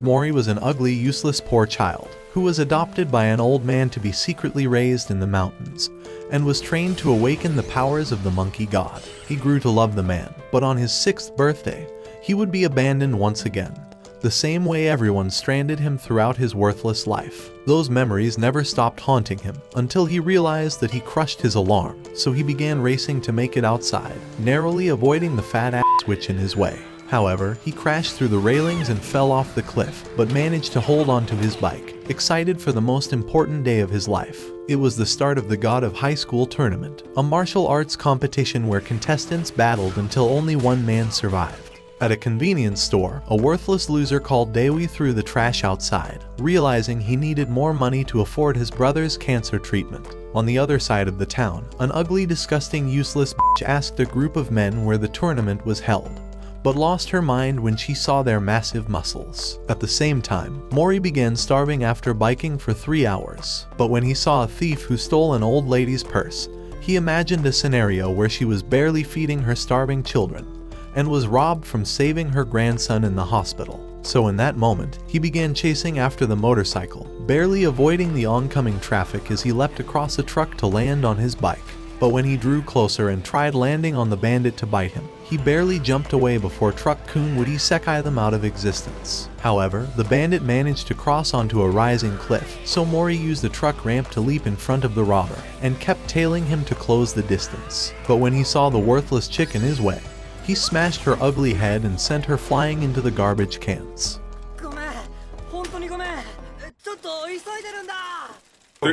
Mori was an ugly, useless poor child who was adopted by an old man to be secretly raised in the mountains and was trained to awaken the powers of the monkey god. He grew to love the man, but on his 6th birthday, he would be abandoned once again, the same way everyone stranded him throughout his worthless life. Those memories never stopped haunting him until he realized that he crushed his alarm, so he began racing to make it outside, narrowly avoiding the fat-ass witch in his way. However, he crashed through the railings and fell off the cliff, but managed to hold onto his bike, excited for the most important day of his life. It was the start of the God of High School tournament, a martial arts competition where contestants battled until only one man survived. At a convenience store, a worthless loser called Dewi threw the trash outside, realizing he needed more money to afford his brother's cancer treatment. On the other side of the town, an ugly, disgusting, useless bitch asked a group of men where the tournament was held, but lost her mind when she saw their massive muscles. At the same time, Mori began starving after biking for 3 hours. But when he saw a thief who stole an old lady's purse, he imagined a scenario where she was barely feeding her starving children and was robbed from saving her grandson in the hospital. So in that moment, he began chasing after the motorcycle, barely avoiding the oncoming traffic as he leapt across a truck to land on his bike. But when he drew closer and tried landing on the bandit to bite him, he barely jumped away before Truck-kun would isekai them out of existence. However, the bandit managed to cross onto a rising cliff, so Mori used the truck ramp to leap in front of the robber, and kept tailing him to close the distance. But when he saw the worthless chick in his way, he smashed her ugly head and sent her flying into the garbage cans.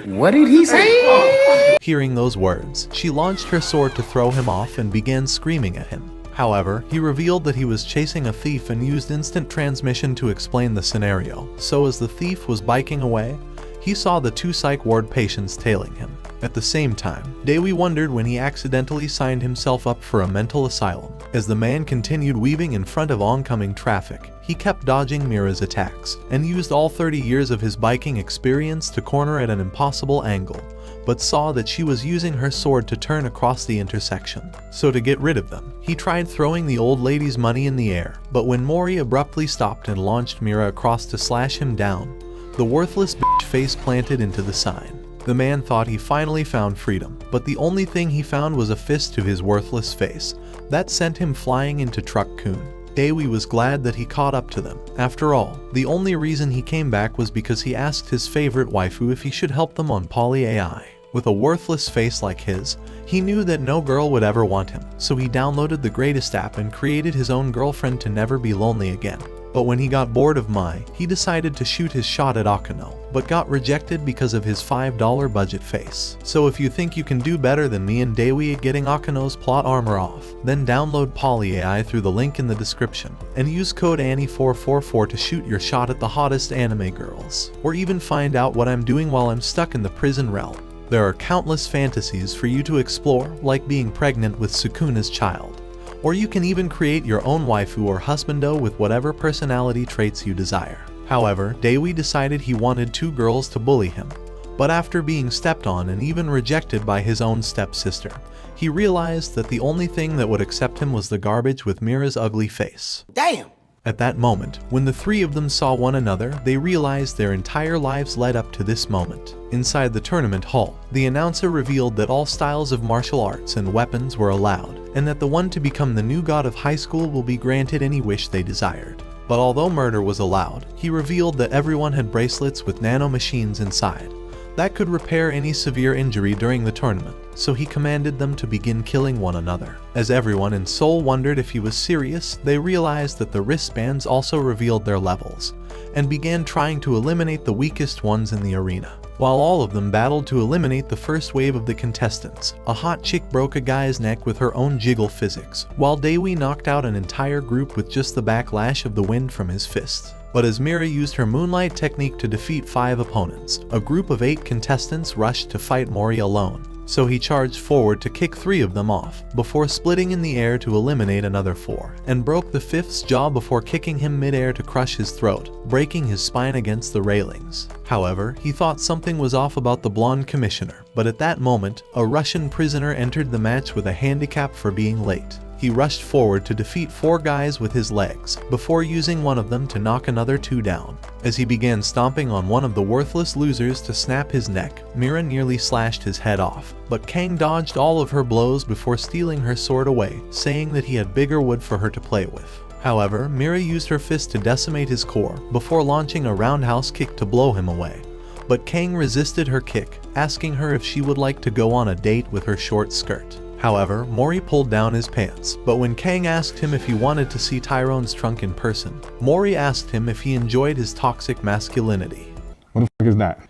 What did he say? Hearing those words, she launched her sword to throw him off and began screaming at him. However, he revealed that he was chasing a thief and used instant transmission to explain the scenario. So as the thief was biking away, he saw the 2 psych ward patients tailing him. At the same time, Dewi wondered when he accidentally signed himself up for a mental asylum. As the man continued weaving in front of oncoming traffic, he kept dodging Mira's attacks, and used all 30 years of his biking experience to corner at an impossible angle, but saw that she was using her sword to turn across the intersection. So to get rid of them, he tried throwing the old lady's money in the air, but when Mori abruptly stopped and launched Mira across to slash him down, the worthless bitch face planted into the sign. The man thought he finally found freedom, but the only thing he found was a fist to his worthless face. That sent him flying into Truck-kun. Dewi was glad that he caught up to them. After all, the only reason he came back was because he asked his favorite waifu if he should help them on Poly AI. With a worthless face like his, he knew that no girl would ever want him, so he downloaded the greatest app and created his own girlfriend to never be lonely again. But when he got bored of Mai, he decided to shoot his shot at Akano, but got rejected because of his $5 budget face. So if you think you can do better than me and Dewi at getting Akano's plot armor off, then download Poly AI through the link in the description, and use code ANNIE444 to shoot your shot at the hottest anime girls. Or even find out what I'm doing while I'm stuck in the prison realm. There are countless fantasies for you to explore, like being pregnant with Sukuna's child. Or you can even create your own waifu or husbando with whatever personality traits you desire. However, Dewi decided he wanted 2 girls to bully him, but after being stepped on and even rejected by his own stepsister, he realized that the only thing that would accept him was the garbage with Mira's ugly face. Damn! At that moment, when the 3 of them saw one another, they realized their entire lives led up to this moment. Inside the tournament hall, the announcer revealed that all styles of martial arts and weapons were allowed, and that the one to become the new god of high school will be granted any wish they desired. But although murder was allowed, he revealed that everyone had bracelets with nanomachines inside that could repair any severe injury during the tournament, so he commanded them to begin killing one another. As everyone in Seoul wondered if he was serious, they realized that the wristbands also revealed their levels, and began trying to eliminate the weakest ones in the arena. While all of them battled to eliminate the first wave of the contestants, a hot chick broke a guy's neck with her own jiggle physics, while Dewi knocked out an entire group with just the backlash of the wind from his fist. But as Mira used her moonlight technique to defeat 5 opponents, a group of 8 contestants rushed to fight Mori alone. So he charged forward to kick 3 of them off, before splitting in the air to eliminate another 4, and broke the 5th's jaw before kicking him mid-air to crush his throat, breaking his spine against the railings. However, he thought something was off about the blonde commissioner, but at that moment, a Russian prisoner entered the match with a handicap for being late. he rushed forward to defeat 4 guys with his legs, before using one of them to knock another 2 down. As he began stomping on one of the worthless losers to snap his neck, Mira nearly slashed his head off, but Kang dodged all of her blows before stealing her sword away, saying that he had bigger wood for her to play with. However, Mira used her fist to decimate his core, before launching a roundhouse kick to blow him away. But Kang resisted her kick, asking her if she would like to go on a date with her short skirt. However, Mori pulled down his pants, but when Kang asked him if he wanted to see Tyrone's trunk in person, Mori asked him if he enjoyed his toxic masculinity. What the fuck is that?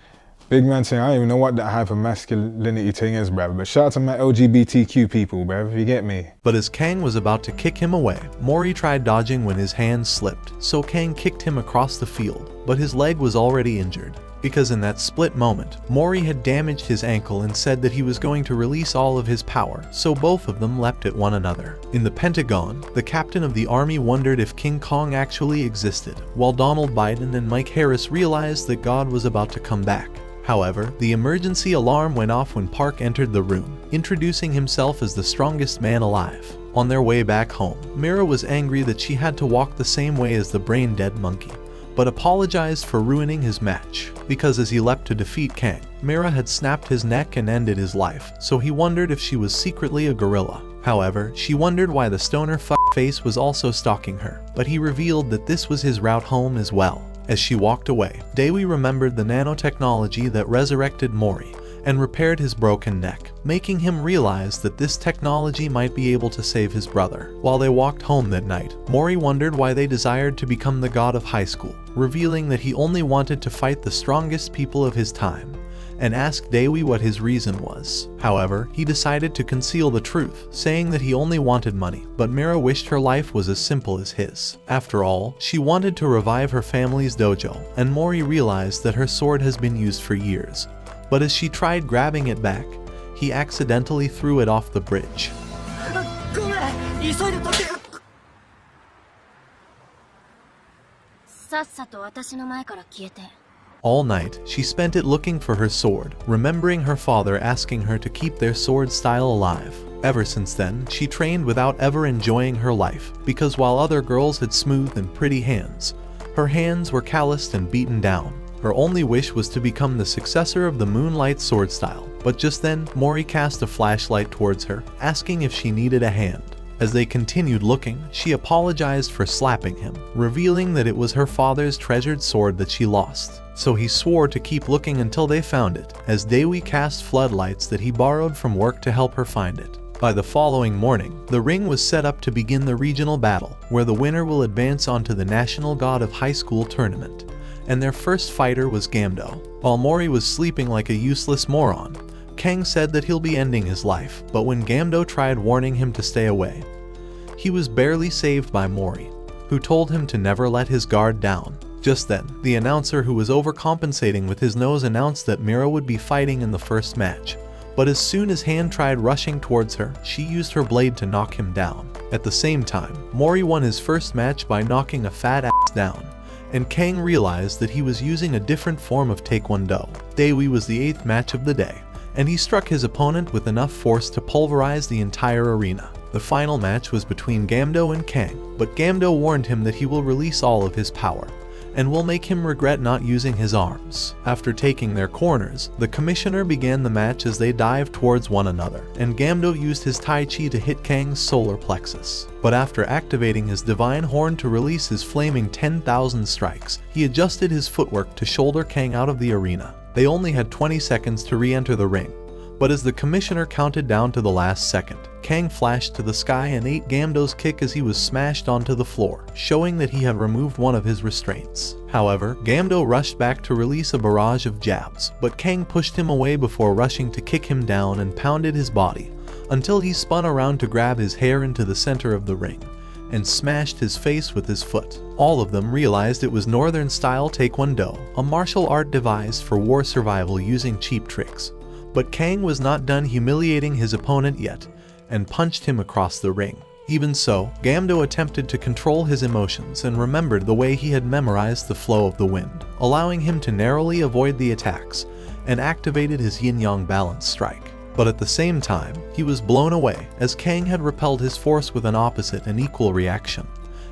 Big man saying, I don't even know what that hyper masculinity thing is, bruv, but shout out to my LGBTQ people, bruv, if you get me. But as Kang was about to kick him away, Mori tried dodging when his hand slipped, so Kang kicked him across the field, but his leg was already injured. Because in that split moment, Mori had damaged his ankle and said that he was going to release all of his power, so both of them leapt at one another. In the Pentagon, the captain of the army wondered if King Kong actually existed, while Donald Biden and Mike Harris realized that God was about to come back. However, the emergency alarm went off when Park entered the room, introducing himself as the strongest man alive. On their way back home, Mira was angry that she had to walk the same way as the brain-dead monkey, but apologized for ruining his match, because as he leapt to defeat Kang, Mira had snapped his neck and ended his life, so he wondered if she was secretly a gorilla. However, she wondered why the stoner face was also stalking her, but he revealed that this was his route home as well. As she walked away, Dewi remembered the nanotechnology that resurrected Mori and repaired his broken neck, making him realize that this technology might be able to save his brother. While they walked home that night, Mori wondered why they desired to become the god of high school, revealing that he only wanted to fight the strongest people of his time, and asked Dewi what his reason was. However, he decided to conceal the truth, saying that he only wanted money, but Mira wished her life was as simple as his. After all, she wanted to revive her family's dojo, and Mori realized that her sword has been used for years. But as she tried grabbing it back, he accidentally threw it off the bridge. All night, she spent it looking for her sword, remembering her father asking her to keep their sword style alive. Ever since then, she trained without ever enjoying her life, because while other girls had smooth and pretty hands, her hands were calloused and beaten down. Her only wish was to become the successor of the Moonlight sword style, but just then, Mori cast a flashlight towards her, asking if she needed a hand. As they continued looking, she apologized for slapping him, revealing that it was her father's treasured sword that she lost. So he swore to keep looking until they found it, as Dewi cast floodlights that he borrowed from work to help her find it. By the following morning, the ring was set up to begin the regional battle, where the winner will advance onto the National God of High School tournament, and their first fighter was Gamdo. While Mori was sleeping like a useless moron, Kang said that he'll be ending his life, but when Gamdo tried warning him to stay away, he was barely saved by Mori, who told him to never let his guard down. Just then, the announcer who was overcompensating with his nose announced that Mira would be fighting in the first match, but as soon as Han tried rushing towards her, she used her blade to knock him down. At the same time, Mori won his first match by knocking a fat ass down, and Kang realized that he was using a different form of Taekwondo. Dewi was the 8th match of the day, and he struck his opponent with enough force to pulverize the entire arena. The final match was between Gamdo and Kang, but Gamdo warned him that he will release all of his power, and will make him regret not using his arms. After taking their corners, the commissioner began the match as they dived towards one another, and Gamdo used his Tai Chi to hit Kang's solar plexus. But after activating his divine horn to release his flaming 10,000 strikes, he adjusted his footwork to shoulder Kang out of the arena. They only had 20 seconds to re-enter the ring, but as the commissioner counted down to the last second, Kang flashed to the sky and ate Gamdo's kick as he was smashed onto the floor, showing that he had removed one of his restraints. However, Gamdo rushed back to release a barrage of jabs, but Kang pushed him away before rushing to kick him down and pounded his body, until he spun around to grab his hair into the center of the ring, and smashed his face with his foot. All of them realized it was Northern-style Taekwondo, a martial art devised for war survival using cheap tricks. But Kang was not done humiliating his opponent yet, and punched him across the ring. Even so, Gamdo attempted to control his emotions and remembered the way he had memorized the flow of the wind, allowing him to narrowly avoid the attacks, and activated his yin-yang balance strike. But at the same time, he was blown away as Kang had repelled his force with an opposite and equal reaction,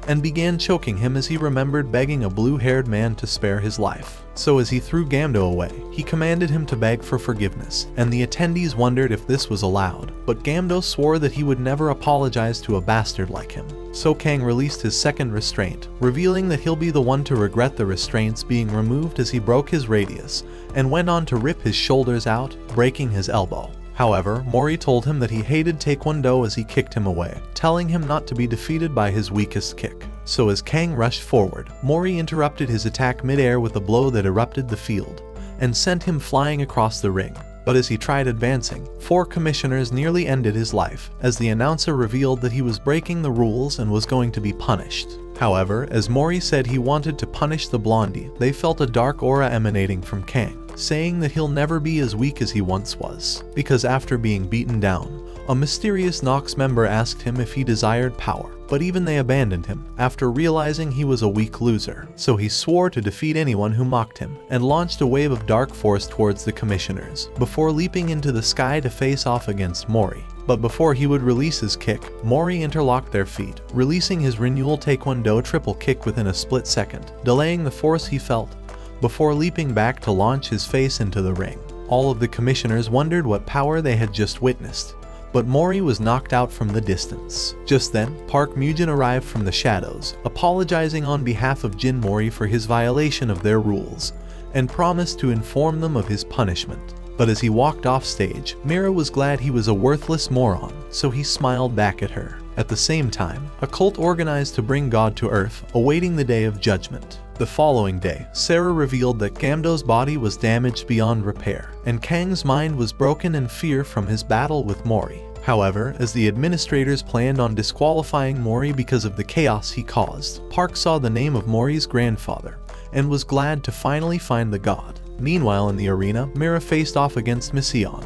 and began choking him as he remembered begging a blue-haired man to spare his life. So as he threw Gamdo away, he commanded him to beg for forgiveness, and the attendees wondered if this was allowed, but Gamdo swore that he would never apologize to a bastard like him. So Kang released his second restraint, revealing that he'll be the one to regret the restraints being removed as he broke his radius, and went on to rip his shoulders out, breaking his elbow. However, Mori told him that he hated Taekwondo as he kicked him away, telling him not to be defeated by his weakest kick. So as Kang rushed forward, Mori interrupted his attack mid-air with a blow that erupted the field, and sent him flying across the ring. But as he tried advancing, 4 commissioners nearly ended his life, as the announcer revealed that he was breaking the rules and was going to be punished. However, as Mori said he wanted to punish the blondie, they felt a dark aura emanating from Kang, saying that he'll never be as weak as he once was, because after being beaten down, a mysterious Nox member asked him if he desired power, but even they abandoned him after realizing he was a weak loser. So he swore to defeat anyone who mocked him, and launched a wave of dark force towards the commissioners, before leaping into the sky to face off against Mori. But before he would release his kick, Mori interlocked their feet, releasing his renewal Taekwondo triple kick within a split second, delaying the force he felt, before leaping back to launch his face into the ring. All of the commissioners wondered what power they had just witnessed, but Mori was knocked out from the distance. Just then, Park Mujin arrived from the shadows, apologizing on behalf of Jin Mori for his violation of their rules, and promised to inform them of his punishment. But as he walked off stage, Mira was glad he was a worthless moron, so he smiled back at her. At the same time, a cult organized to bring God to Earth, awaiting the day of judgment. The following day, Sarah revealed that Gamdo's body was damaged beyond repair, and Kang's mind was broken in fear from his battle with Mori. However, as the administrators planned on disqualifying Mori because of the chaos he caused, Park saw the name of Mori's grandfather, and was glad to finally find the god. Meanwhile in the arena, Mira faced off against Mission,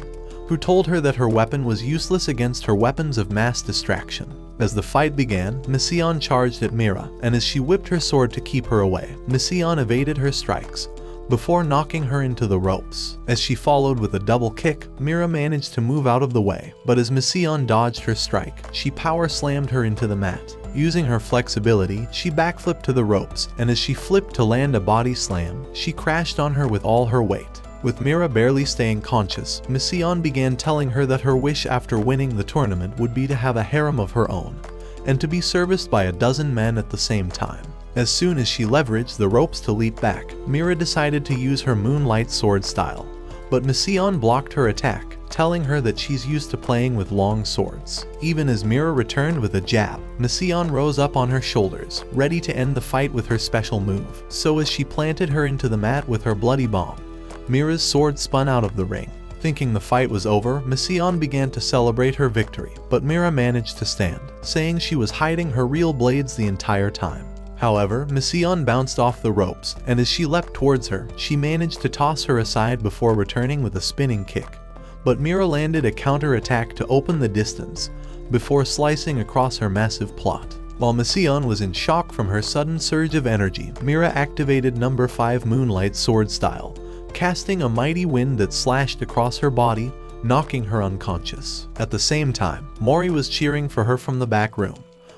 who told her that her weapon was useless against her weapons of mass distraction. As the fight began, Mission charged at Mira, and as she whipped her sword to keep her away, Mission evaded her strikes, before knocking her into the ropes. As she followed with a double kick, Mira managed to move out of the way, but as Mission dodged her strike, she power slammed her into the mat. Using her flexibility, she backflipped to the ropes, and as she flipped to land a body slam, she crashed on her with all her weight. With Mira barely staying conscious, Mission began telling her that her wish after winning the tournament would be to have a harem of her own, and to be serviced by a dozen men at the same time. As soon as she leveraged the ropes to leap back, Mira decided to use her moonlight sword style, but Mission blocked her attack, telling her that she's used to playing with long swords. Even as Mira returned with a jab, Mission rose up on her shoulders, ready to end the fight with her special move. So as she planted her into the mat with her bloody bomb, Mira's sword spun out of the ring. Thinking the fight was over, Mission began to celebrate her victory, but Mira managed to stand, saying she was hiding her real blades the entire time. However, Mission bounced off the ropes, and as she leapt towards her, she managed to toss her aside before returning with a spinning kick. But Mira landed a counter-attack to open the distance, before slicing across her massive plot. While Mission was in shock from her sudden surge of energy, Mira activated number 5 Moonlight Sword Style, casting a mighty wind that slashed across her body, knocking her unconscious. At the same time, Mori was cheering for her from the back room.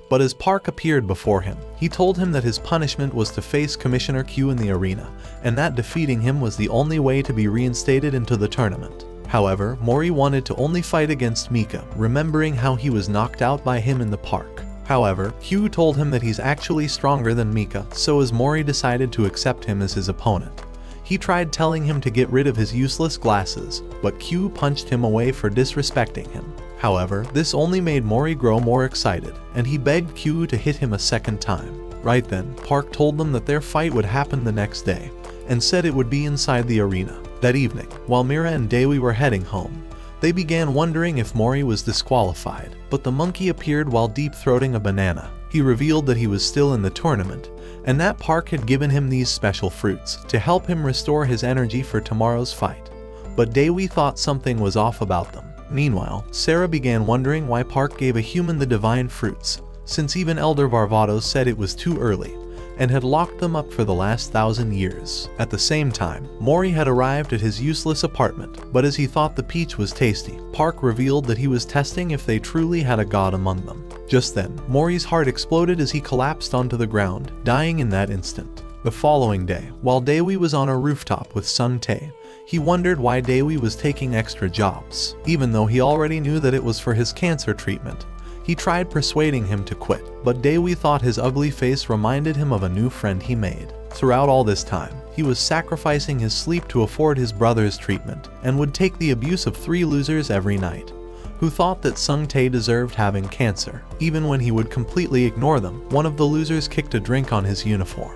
But as Park appeared before him, he told him that his punishment was to face Commissioner Q in the arena, and that defeating him was the only way to be reinstated into the tournament. However, Mori wanted to only fight against Mika, remembering how he was knocked out by him in the park. However, Q told him that he's actually stronger than Mika, so as Mori decided to accept him as his opponent. He tried telling him to get rid of his useless glasses, but Q punched him away for disrespecting him. However, this only made Mori grow more excited, and he begged Q to hit him a second time. Right then, Park told them that their fight would happen the next day, and said it would be inside the arena. That evening, while Mira and Dewi were heading home, they began wondering if Mori was disqualified, but the monkey appeared while deep-throating a banana. He revealed that he was still in the tournament, and that Park had given him these special fruits to help him restore his energy for tomorrow's fight. But Dewi thought something was off about them. Meanwhile, Sarah began wondering why Park gave a human the divine fruits, since even Elder Varvatos said it was too early, and had locked them up for the last 1,000 years. At the same time, Mori had arrived at his useless apartment, but as he thought the peach was tasty, Park revealed that he was testing if they truly had a god among them. Just then, Mori's heart exploded as he collapsed onto the ground, dying in that instant. The following day, while Daewoo was on a rooftop with Sung Tae, he wondered why Daewoo was taking extra jobs, even though he already knew that it was for his cancer treatment. He tried persuading him to quit, but Daewoo thought his ugly face reminded him of a new friend he made. Throughout all this time, he was sacrificing his sleep to afford his brother's treatment, and would take the abuse of 3 losers every night, who thought that Sung Tae deserved having cancer. Even when he would completely ignore them, one of the losers kicked a drink on his uniform.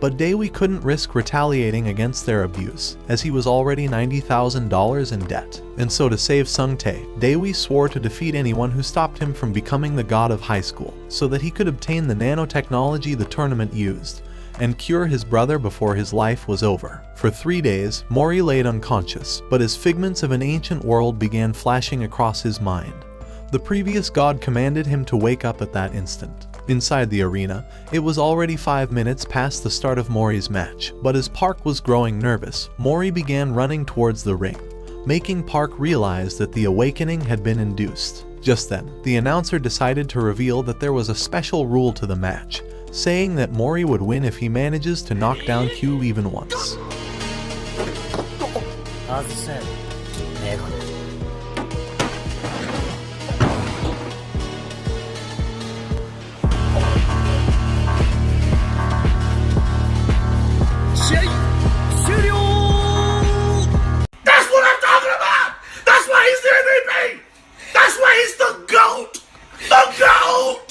But Daewoo couldn't risk retaliating against their abuse, as he was already $90,000 in debt. And so to save Sung Tae, Daewoo swore to defeat anyone who stopped him from becoming the god of high school, so that he could obtain the nanotechnology the tournament used, and cure his brother before his life was over. For 3 days, Mori laid unconscious, but as figments of an ancient world began flashing across his mind. The previous god commanded him to wake up at that instant. Inside the arena, it was already 5 minutes past the start of Mori's match, but as Park was growing nervous, Mori began running towards the ring, making Park realize that the awakening had been induced. Just then, the announcer decided to reveal that there was a special rule to the match, saying that Mori would win if he manages to knock down Q even once.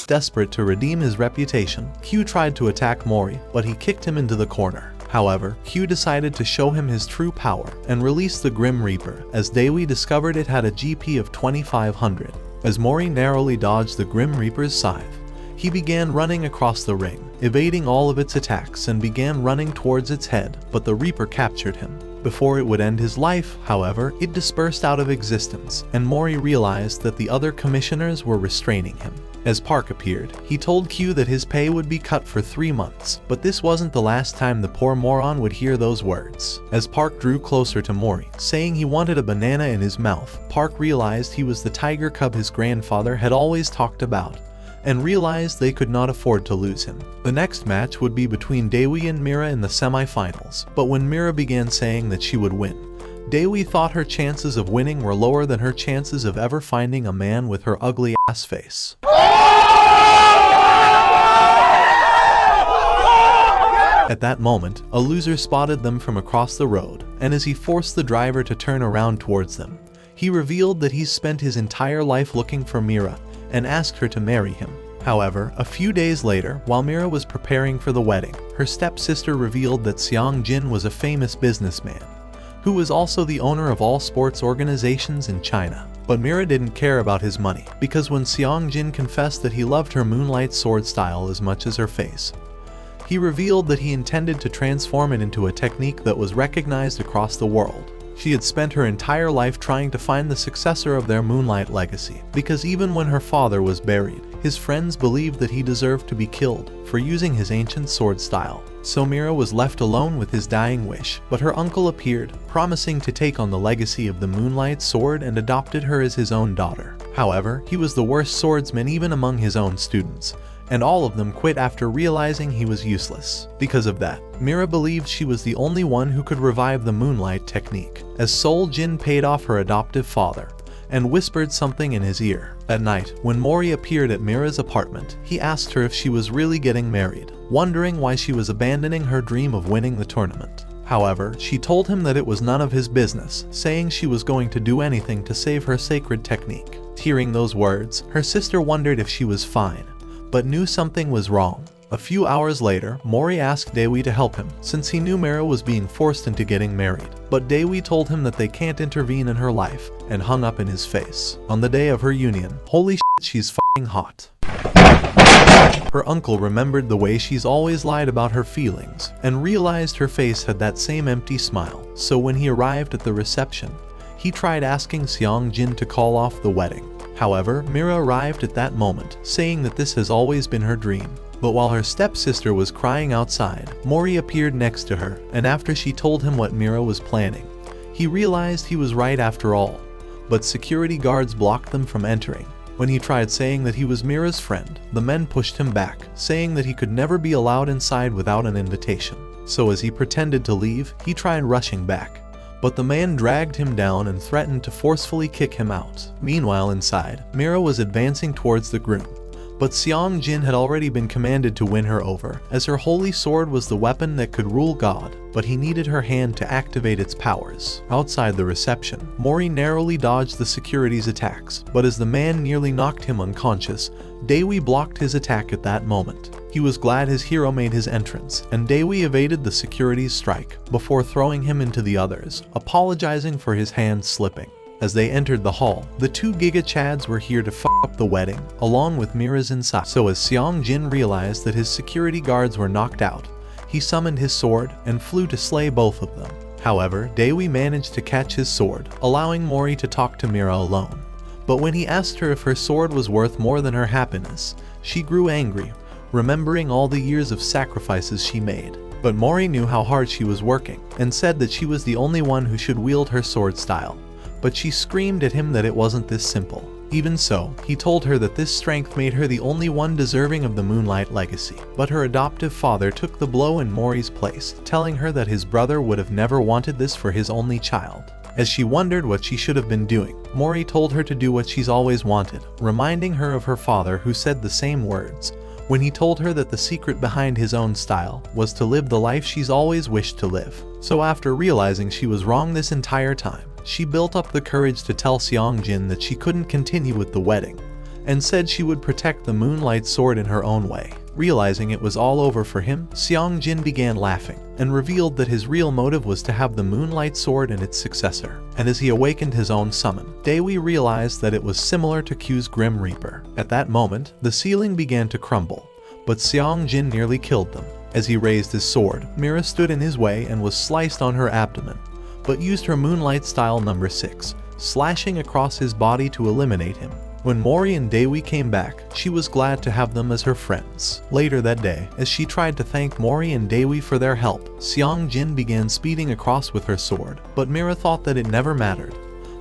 Desperate to redeem his reputation, Q tried to attack Mori, but he kicked him into the corner. However, Q decided to show him his true power and released the Grim Reaper, as Daewoo discovered it had a GP of 2500. As Mori narrowly dodged the Grim Reaper's scythe, he began running across the ring, evading all of its attacks, and began running towards its head, but the Reaper captured him. Before it would end his life, however, it dispersed out of existence, and Mori realized that the other commissioners were restraining him. As Park appeared, he told Q that his pay would be cut for 3 months, but this wasn't the last time the poor moron would hear those words. As Park drew closer to Mori, saying he wanted a banana in his mouth, Park realized he was the tiger cub his grandfather had always talked about, and realized they could not afford to lose him. The next match would be between Daewoo and Mira in the semi-finals, but when Mira began saying that she would win, Daewoo thought her chances of winning were lower than her chances of ever finding a man with her ugly ass face. At that moment, a loser spotted them from across the road, and as he forced the driver to turn around towards them, he revealed that he's spent his entire life looking for Mira and asked her to marry him. However, a few days later, while Mira was preparing for the wedding, her stepsister revealed that Seong Jin was a famous businessman, who was also the owner of all sports organizations in China. But Mira didn't care about his money, because when Seong Jin confessed that he loved her moonlight sword style as much as her face, he revealed that he intended to transform it into a technique that was recognized across the world. She had spent her entire life trying to find the successor of their moonlight legacy, because even when her father was buried, his friends believed that he deserved to be killed for using his ancient sword style. So Mira was left alone with his dying wish, but her uncle appeared, promising to take on the legacy of the moonlight sword, and adopted her as his own daughter. However, he was the worst swordsman even among his own students, and all of them quit after realizing he was useless. Because of that, Mira believed she was the only one who could revive the moonlight technique, as Sol Jin paid off her adoptive father and whispered something in his ear. At night, when Mori appeared at Mira's apartment, he asked her if she was really getting married, wondering why she was abandoning her dream of winning the tournament. However, she told him that it was none of his business, saying she was going to do anything to save her sacred technique. Hearing those words, her sister wondered if she was fine, but knew something was wrong. A few hours later, Mori asked Daewoo to help him, since he knew Mira was being forced into getting married. But Daewoo told him that they can't intervene in her life, and hung up in his face. On the day of her union, holy shit, she's f***ing hot. Her uncle remembered the way she's always lied about her feelings, and realized her face had that same empty smile. So when he arrived at the reception, he tried asking Seong Jin to call off the wedding. However, Mira arrived at that moment, saying that this has always been her dream, But while her stepsister was crying outside, Mori appeared next to her, and after she told him what Mira was planning, he realized he was right after all. But security guards blocked them from entering. When he tried saying that he was Mira's friend, the men pushed him back, saying that he could never be allowed inside without an invitation. So as he pretended to leave, he tried rushing back. But the man dragged him down and threatened to forcefully kick him out. Meanwhile inside, Mira was advancing towards the groom. But Seong Jin had already been commanded to win her over, as her holy sword was the weapon that could rule God, but he needed her hand to activate its powers. Outside the reception, Mori narrowly dodged the security's attacks, but as the man nearly knocked him unconscious, Daewoo blocked his attack at that moment. He was glad his hero made his entrance, and Daewoo evaded the security's strike before throwing him into the others, apologizing for his hand slipping. As they entered the hall, the two Giga Chads were here to f up the wedding, along with Mira's inside. So as Seong Jin realized that his security guards were knocked out, he summoned his sword and flew to slay both of them. However, Daewoo managed to catch his sword, allowing Mori to talk to Mira alone. But when he asked her if her sword was worth more than her happiness, she grew angry, remembering all the years of sacrifices she made. But Mori knew how hard she was working, and said that she was the only one who should wield her sword style. But she screamed at him that it wasn't this simple. Even so, he told her that this strength made her the only one deserving of the Moonlight legacy. But her adoptive father took the blow in Mori's place, telling her that his brother would have never wanted this for his only child. As she wondered what she should have been doing, Mori told her to do what she's always wanted, reminding her of her father who said the same words, when he told her that the secret behind his own style was to live the life she's always wished to live. So after realizing she was wrong this entire time, she built up the courage to tell Seong Jin that she couldn't continue with the wedding, and said she would protect the Moonlight sword in her own way. Realizing it was all over for him, Seong Jin began laughing, and revealed that his real motive was to have the Moonlight sword and its successor. And as he awakened his own summon, Daewoo realized that it was similar to Q's Grim Reaper. At that moment, the ceiling began to crumble, but Seong Jin nearly killed them. As he raised his sword, Mira stood in his way and was sliced on her abdomen, but used her Moonlight style number 6, slashing across his body to eliminate him. When Mori and Daewoo came back, she was glad to have them as her friends. Later that day, as she tried to thank Mori and Daewoo for their help, Seong Jin began speeding across with her sword, but Mira thought that it never mattered,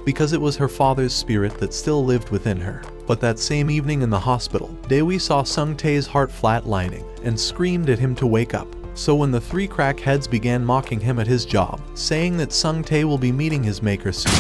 because it was her father's spirit that still lived within her. But that same evening in the hospital, Daewoo saw Sung Tae's heart flatlining and screamed at him to wake up. So when the three crackheads began mocking him at his job, saying that Sung Tae will be meeting his maker soon,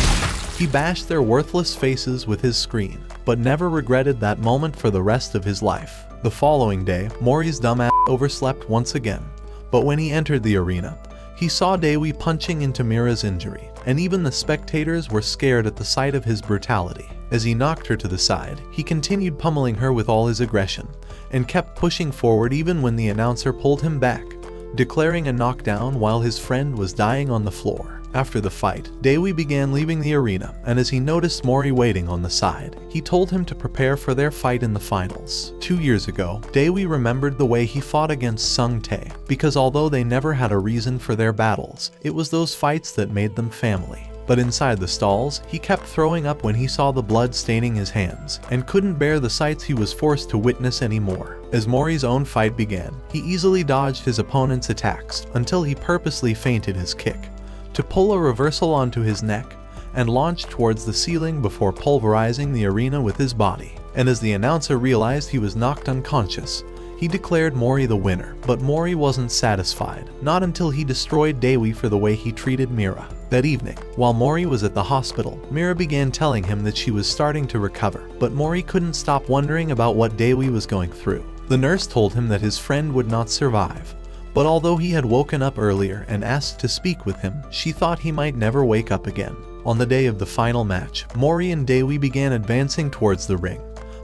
he bashed their worthless faces with his screen, but never regretted that moment for the rest of his life. The following day, Mori's dumbass overslept once again, but when he entered the arena, he saw Daewoo punching into Mira's injury, and even the spectators were scared at the sight of his brutality. As he knocked her to the side, he continued pummeling her with all his aggression, and kept pushing forward even when the announcer pulled him back, declaring a knockdown while his friend was dying on the floor. After the fight, Daewoo began leaving the arena, and as he noticed Mori waiting on the side, he told him to prepare for their fight in the finals. 2 years ago, Daewoo remembered the way he fought against Sung Tae, because although they never had a reason for their battles, it was those fights that made them family. But inside the stalls, he kept throwing up when he saw the blood staining his hands, and couldn't bear the sights he was forced to witness anymore. As Mori's own fight began, he easily dodged his opponent's attacks until he purposely feinted his kick, to pull a reversal onto his neck, and launched towards the ceiling before pulverizing the arena with his body. And as the announcer realized he was knocked unconscious, he declared Mori the winner. But Mori wasn't satisfied, not until he destroyed Daewoo for the way he treated Mira. That evening, while Mori was at the hospital, Mira began telling him that she was starting to recover, but Mori couldn't stop wondering about what Daewoo was going through. The nurse told him that his friend would not survive, but although he had woken up earlier and asked to speak with him, she thought he might never wake up again. On the day of the final match, Mori and Daewoo began advancing towards the ring,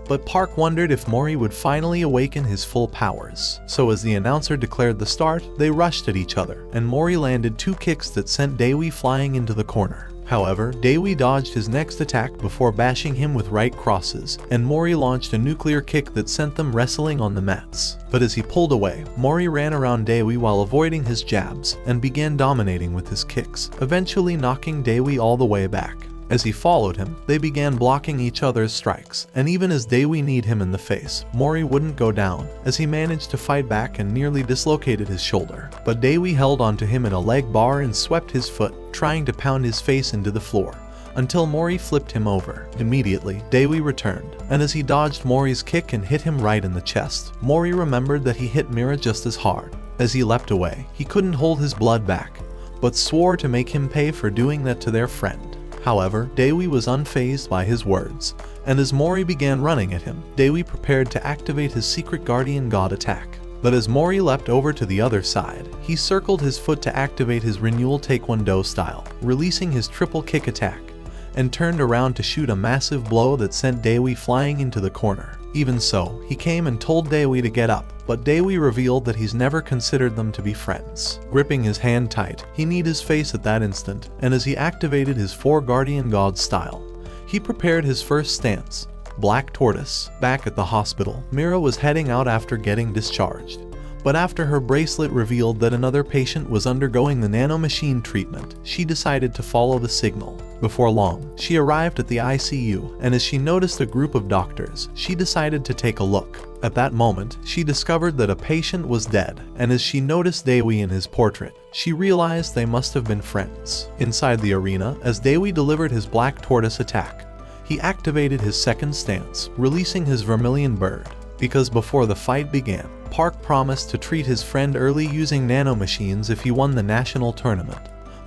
but Park wondered if Mori would finally awaken his full powers. So as the announcer declared the start, they rushed at each other, and Mori landed 2 kicks that sent Daewoo flying into the corner. However, Daewoo dodged his next attack before bashing him with right crosses, and Mori launched a nuclear kick that sent them wrestling on the mats. But as he pulled away, Mori ran around Daewoo while avoiding his jabs, and began dominating with his kicks, eventually knocking Daewoo all the way back. As he followed him, they began blocking each other's strikes, and even as Dewi kneed him in the face, Mori wouldn't go down, as he managed to fight back and nearly dislocated his shoulder. But Dewi held onto him in a leg bar and swept his foot, trying to pound his face into the floor, until Mori flipped him over. Immediately, Dewi returned, and as he dodged Mori's kick and hit him right in the chest, Mori remembered that he hit Mira just as hard. As he leapt away, he couldn't hold his blood back, but swore to make him pay for doing that to their friend. However, Dewi was unfazed by his words, and as Mori began running at him, Dewi prepared to activate his secret guardian god attack. But as Mori leapt over to the other side, he circled his foot to activate his renewal taekwondo style, releasing his triple kick attack, and turned around to shoot a massive blow that sent Dewi flying into the corner. Even so, he came and told Dewi to get up, but Dewi revealed that he's never considered them to be friends. Gripping his hand tight, he kneed his face at that instant, and as he activated his 4 guardian god style, he prepared his first stance, Black Tortoise. Back at the hospital, Mira was heading out after getting discharged. But after her bracelet revealed that another patient was undergoing the nanomachine treatment, she decided to follow the signal. Before long, she arrived at the ICU, and as she noticed a group of doctors, she decided to take a look. At that moment, she discovered that a patient was dead, and as she noticed Dewi in his portrait, she realized they must have been friends. Inside the arena, as Dewi delivered his Black Tortoise attack, he activated his second stance, releasing his Vermilion Bird. Because before the fight began, Park promised to treat his friend early using nanomachines if he won the national tournament,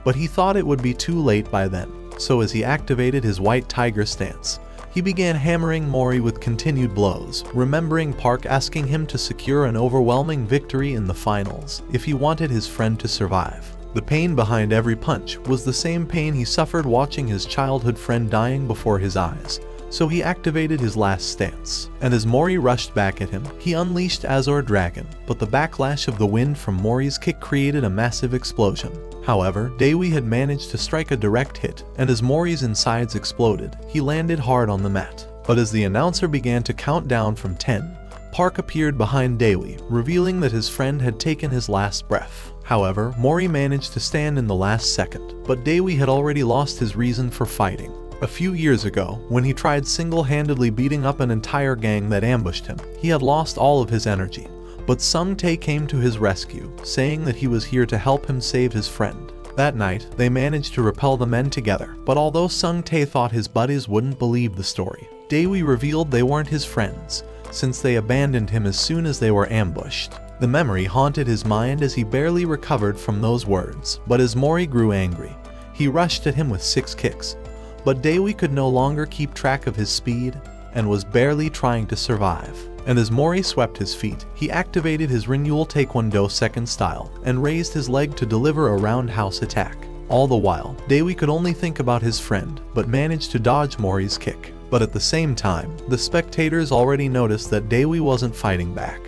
but he thought it would be too late by then, so as he activated his White Tiger stance, he began hammering Mori with continued blows, remembering Park asking him to secure an overwhelming victory in the finals if he wanted his friend to survive. The pain behind every punch was the same pain he suffered watching his childhood friend dying before his eyes, so he activated his last stance. And as Mori rushed back at him, he unleashed Azure Dragon, but the backlash of the wind from Mori's kick created a massive explosion. However, Dewi had managed to strike a direct hit, and as Mori's insides exploded, he landed hard on the mat. But as the announcer began to count down from 10, Park appeared behind Dewi, revealing that his friend had taken his last breath. However, Mori managed to stand in the last second, but Dewi had already lost his reason for fighting. A few years ago, when he tried single-handedly beating up an entire gang that ambushed him, he had lost all of his energy. But Sung Tae came to his rescue, saying that he was here to help him save his friend. That night, they managed to repel the men together, but although Sung Tae thought his buddies wouldn't believe the story, Dewi revealed they weren't his friends, since they abandoned him as soon as they were ambushed. The memory haunted his mind as he barely recovered from those words, but as Mori grew angry, he rushed at him with 6 kicks. But Dewi could no longer keep track of his speed and was barely trying to survive. And as Mori swept his feet, he activated his renewal taekwondo second style and raised his leg to deliver a roundhouse attack. All the while, Dewi could only think about his friend, but managed to dodge Mori's kick. But at the same time, the spectators already noticed that Dewi wasn't fighting back,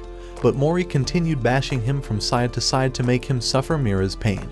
but Mori continued bashing him from side to side to make him suffer Mira's pain,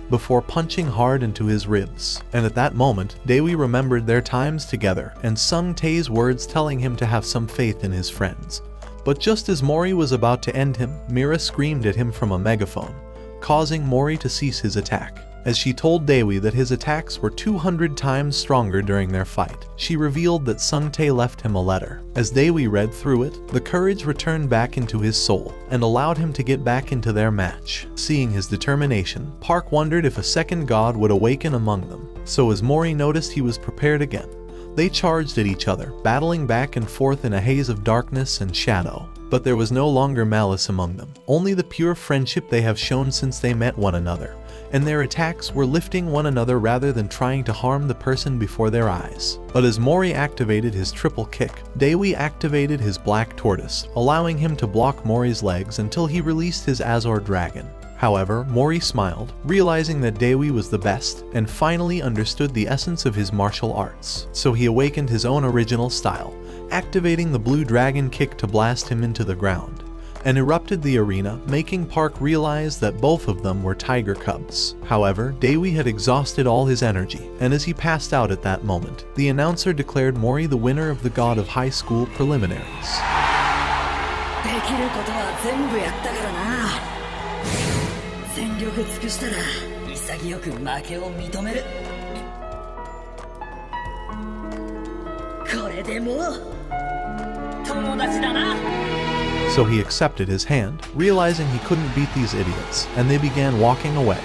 before punching hard into his ribs. And at that moment, Dewi remembered their times together and Sung Tae's words telling him to have some faith in his friends. But just as Mori was about to end him, Mira screamed at him from a megaphone, causing Mori to cease his attack. As she told Dewi that his attacks were 200 times stronger during their fight, she revealed that Sung Tae left him a letter. As Dewi read through it, the courage returned back into his soul and allowed him to get back into their match. Seeing his determination, Park wondered if a second god would awaken among them. So as Mori noticed he was prepared again, they charged at each other, battling back and forth in a haze of darkness and shadow. But there was no longer malice among them, only the pure friendship they have shown since they met one another, and their attacks were lifting one another rather than trying to harm the person before their eyes. But as Mori activated his triple kick, Dewi activated his Black Tortoise, allowing him to block Mori's legs until he released his Azure Dragon. However, Mori smiled, realizing that Dewi was the best, and finally understood the essence of his martial arts. So he awakened his own original style, activating the Blue Dragon Kick to blast him into the ground, and erupted the arena, making Park realize that both of them were tiger cubs. However, Dewi had exhausted all his energy, and as he passed out at that moment, the announcer declared Mori the winner of the God of High School Preliminaries. できることは全部やったからな。全力尽くしたら潔く負けを認める。れでも友達だな So he accepted his hand, realizing he couldn't beat these idiots, and they began walking away.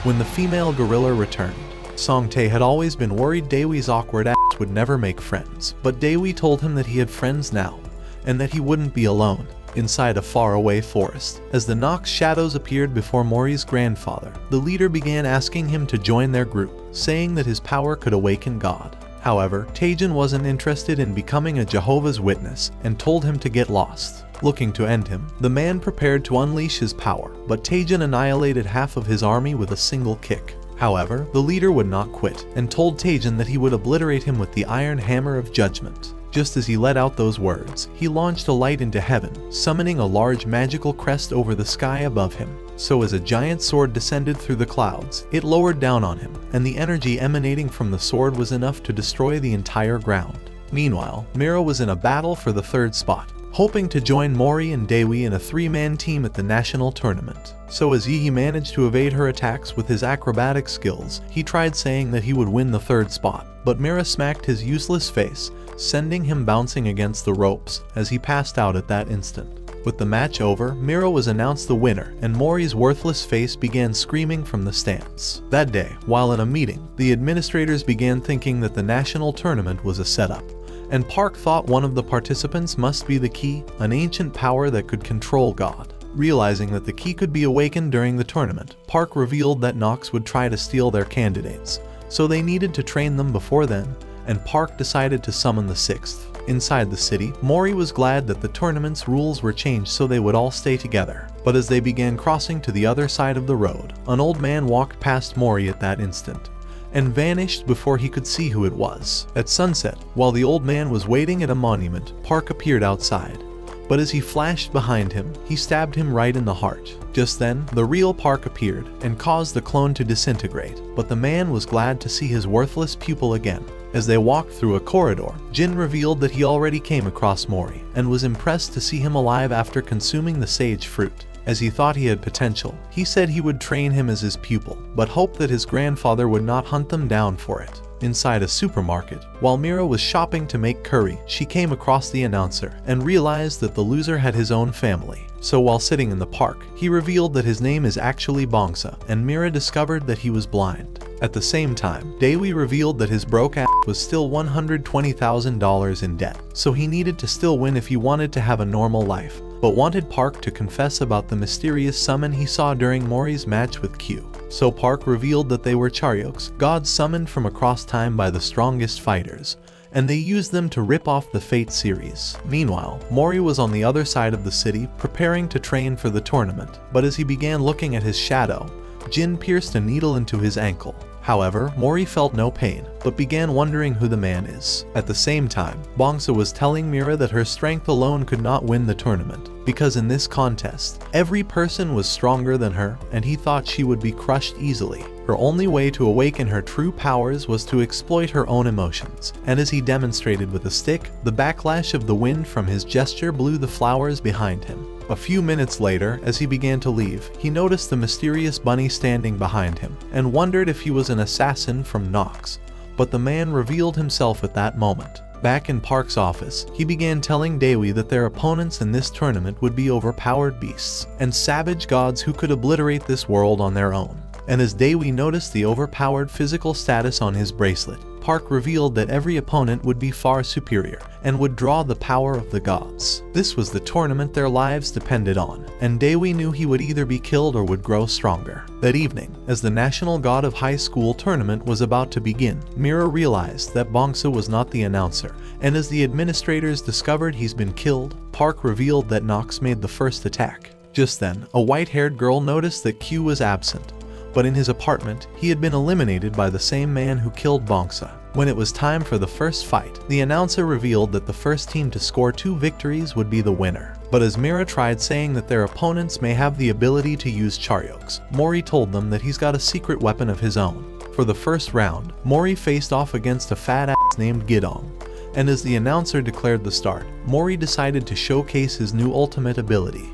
When the female gorilla returned, Songtae had always been worried Daewi's awkward ass would never make friends, but Daewi told him that he had friends now, and that he wouldn't be alone inside a faraway forest. As the Nox shadows appeared before Mori's grandfather, the leader began asking him to join their group, saying that his power could awaken God. However, Taejin wasn't interested in becoming a Jehovah's Witness and told him to get lost. Looking to end him, the man prepared to unleash his power, but Taejin annihilated half of his army with a single kick. However, the leader would not quit and told Taejin that he would obliterate him with the iron hammer of judgment. Just as he let out those words, he launched a light into heaven, summoning a large magical crest over the sky above him. So as a giant sword descended through the clouds, it lowered down on him, and the energy emanating from the sword was enough to destroy the entire ground. Meanwhile, Mira was in a battle for the third spot, hoping to join Mori and Daewi in a three-man team at the national tournament. So as Yi managed to evade her attacks with his acrobatic skills, he tried saying that he would win the third spot, but Mira smacked his useless face, sending him bouncing against the ropes as he passed out at that instant. With the match over, Mira was announced the winner, and Mori's worthless face began screaming from the stands. That day, while in a meeting, the administrators began thinking that the national tournament was a setup, and Park thought one of the participants must be the key, an ancient power that could control God. Realizing that the key could be awakened during the tournament, Park revealed that Nox would try to steal their candidates, so they needed to train them before then, and Park decided to summon the sixth. Inside the city, Mori was glad that the tournament's rules were changed so they would all stay together. But as they began crossing to the other side of the road, an old man walked past Mori at that instant, and vanished before he could see who it was. At sunset, while the old man was waiting at a monument, Park appeared outside. But as he flashed behind him, he stabbed him right in the heart. Just then, the real Park appeared and caused the clone to disintegrate, but the man was glad to see his worthless pupil again. As they walked through a corridor, Jin revealed that he already came across Mori, and was impressed to see him alive after consuming the sage fruit. As he thought he had potential, he said he would train him as his pupil, but hoped that his grandfather would not hunt them down for it. Inside a supermarket, while Mira was shopping to make curry, she came across the announcer and realized that the loser had his own family. So while sitting in the park, he revealed that his name is actually Bongsa, and Mira discovered that he was blind. At the same time, Daewi revealed that his broke ass was still $120,000 in debt, so he needed to still win if he wanted to have a normal life, but wanted Park to confess about the mysterious summon he saw during Mori's match with Q. So Park revealed that they were Charyoks, gods summoned from across time by the strongest fighters, and they used them to rip off the Fate series. Meanwhile, Mori was on the other side of the city preparing to train for the tournament, but as he began looking at his shadow, Jin pierced a needle into his ankle. However, Mori felt no pain, but began wondering who the man is. At the same time, Bongsa was telling Mira that her strength alone could not win the tournament, because in this contest, every person was stronger than her, and he thought she would be crushed easily. Her only way to awaken her true powers was to exploit her own emotions, and as he demonstrated with a stick, the backlash of the wind from his gesture blew the flowers behind him. A few minutes later, as he began to leave, he noticed the mysterious bunny standing behind him, and wondered if he was an assassin from Nox. But the man revealed himself at that moment. Back in Park's office, he began telling Daewi that their opponents in this tournament would be overpowered beasts, and savage gods who could obliterate this world on their own. And as Daewi noticed the overpowered physical status on his bracelet, Park revealed that every opponent would be far superior, and would draw the power of the gods. This was the tournament their lives depended on, and Daewi knew he would either be killed or would grow stronger. That evening, as the National God of High School tournament was about to begin, Mira realized that Bongsa was not the announcer, and as the administrators discovered he's been killed, Park revealed that Nox made the first attack. Just then, a white-haired girl noticed that Q was absent, but in his apartment, he had been eliminated by the same man who killed Bongsa. When it was time for the first fight, the announcer revealed that the first team to score 2 victories would be the winner. But as Mira tried saying that their opponents may have the ability to use Charyoks, Mori told them that he's got a secret weapon of his own. For the first round, Mori faced off against a fat ass named Gidong, and as the announcer declared the start, Mori decided to showcase his new ultimate ability.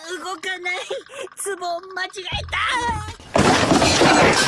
動かない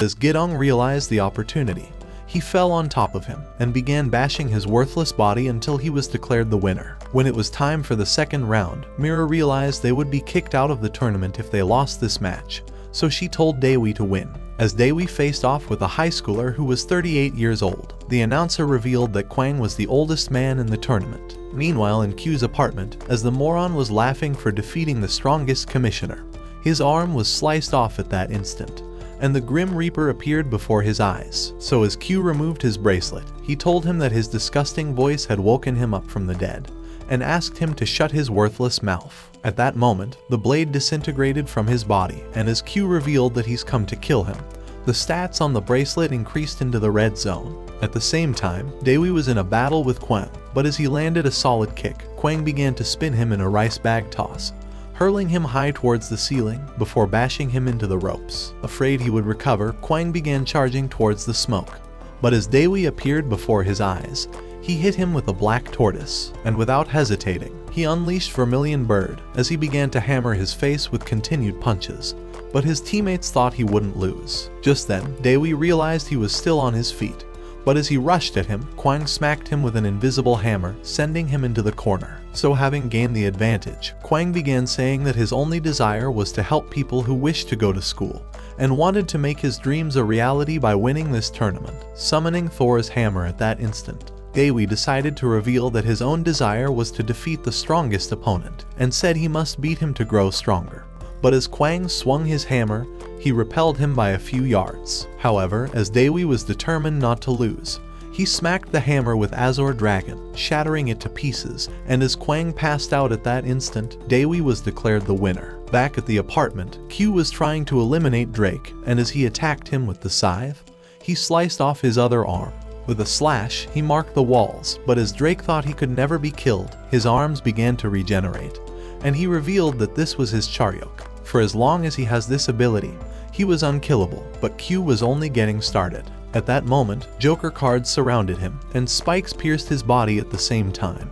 As Gidong realized the opportunity, he fell on top of him and began bashing his worthless body until he was declared the winner. When it was time for the second round, Mira realized they would be kicked out of the tournament if they lost this match, so she told Daewoo to win. As Daewoo faced off with a high schooler who was 38 years old, the announcer revealed that Kwang was the oldest man in the tournament. Meanwhile, in Q's apartment, as the moron was laughing for defeating the strongest commissioner, his arm was sliced off at that instant, and the Grim Reaper appeared before his eyes. So as Q removed his bracelet, he told him that his disgusting voice had woken him up from the dead, and asked him to shut his worthless mouth. At that moment, the blade disintegrated from his body, and as Q revealed that he's come to kill him, the stats on the bracelet increased into the red zone. At the same time, Daewoo was in a battle with Kwang, but as he landed a solid kick, Kwang began to spin him in a rice bag toss, hurling him high towards the ceiling before bashing him into the ropes. Afraid he would recover, Kwang began charging towards the smoke, but as Daewoo appeared before his eyes, he hit him with a black tortoise, and without hesitating, he unleashed Vermilion Bird as he began to hammer his face with continued punches, but his teammates thought he wouldn't lose. Just then, Daewoo realized he was still on his feet, but as he rushed at him, Kwang smacked him with an invisible hammer, sending him into the corner. So having gained the advantage, Kwang began saying that his only desire was to help people who wished to go to school, and wanted to make his dreams a reality by winning this tournament. Summoning Thor's hammer at that instant, Daewoo decided to reveal that his own desire was to defeat the strongest opponent, and said he must beat him to grow stronger. But as Kwang swung his hammer, he repelled him by a few yards. However, as Daewoo was determined not to lose, he smacked the hammer with Azure Dragon, shattering it to pieces, and as Kwang passed out at that instant, Daewoo was declared the winner. Back at the apartment, Q was trying to eliminate Drake, and as he attacked him with the scythe, he sliced off his other arm. With a slash, he marked the walls, but as Drake thought he could never be killed, his arms began to regenerate, and he revealed that this was his Charyok. For as long as he has this ability, he was unkillable, but Q was only getting started. At that moment, Joker cards surrounded him, and spikes pierced his body at the same time.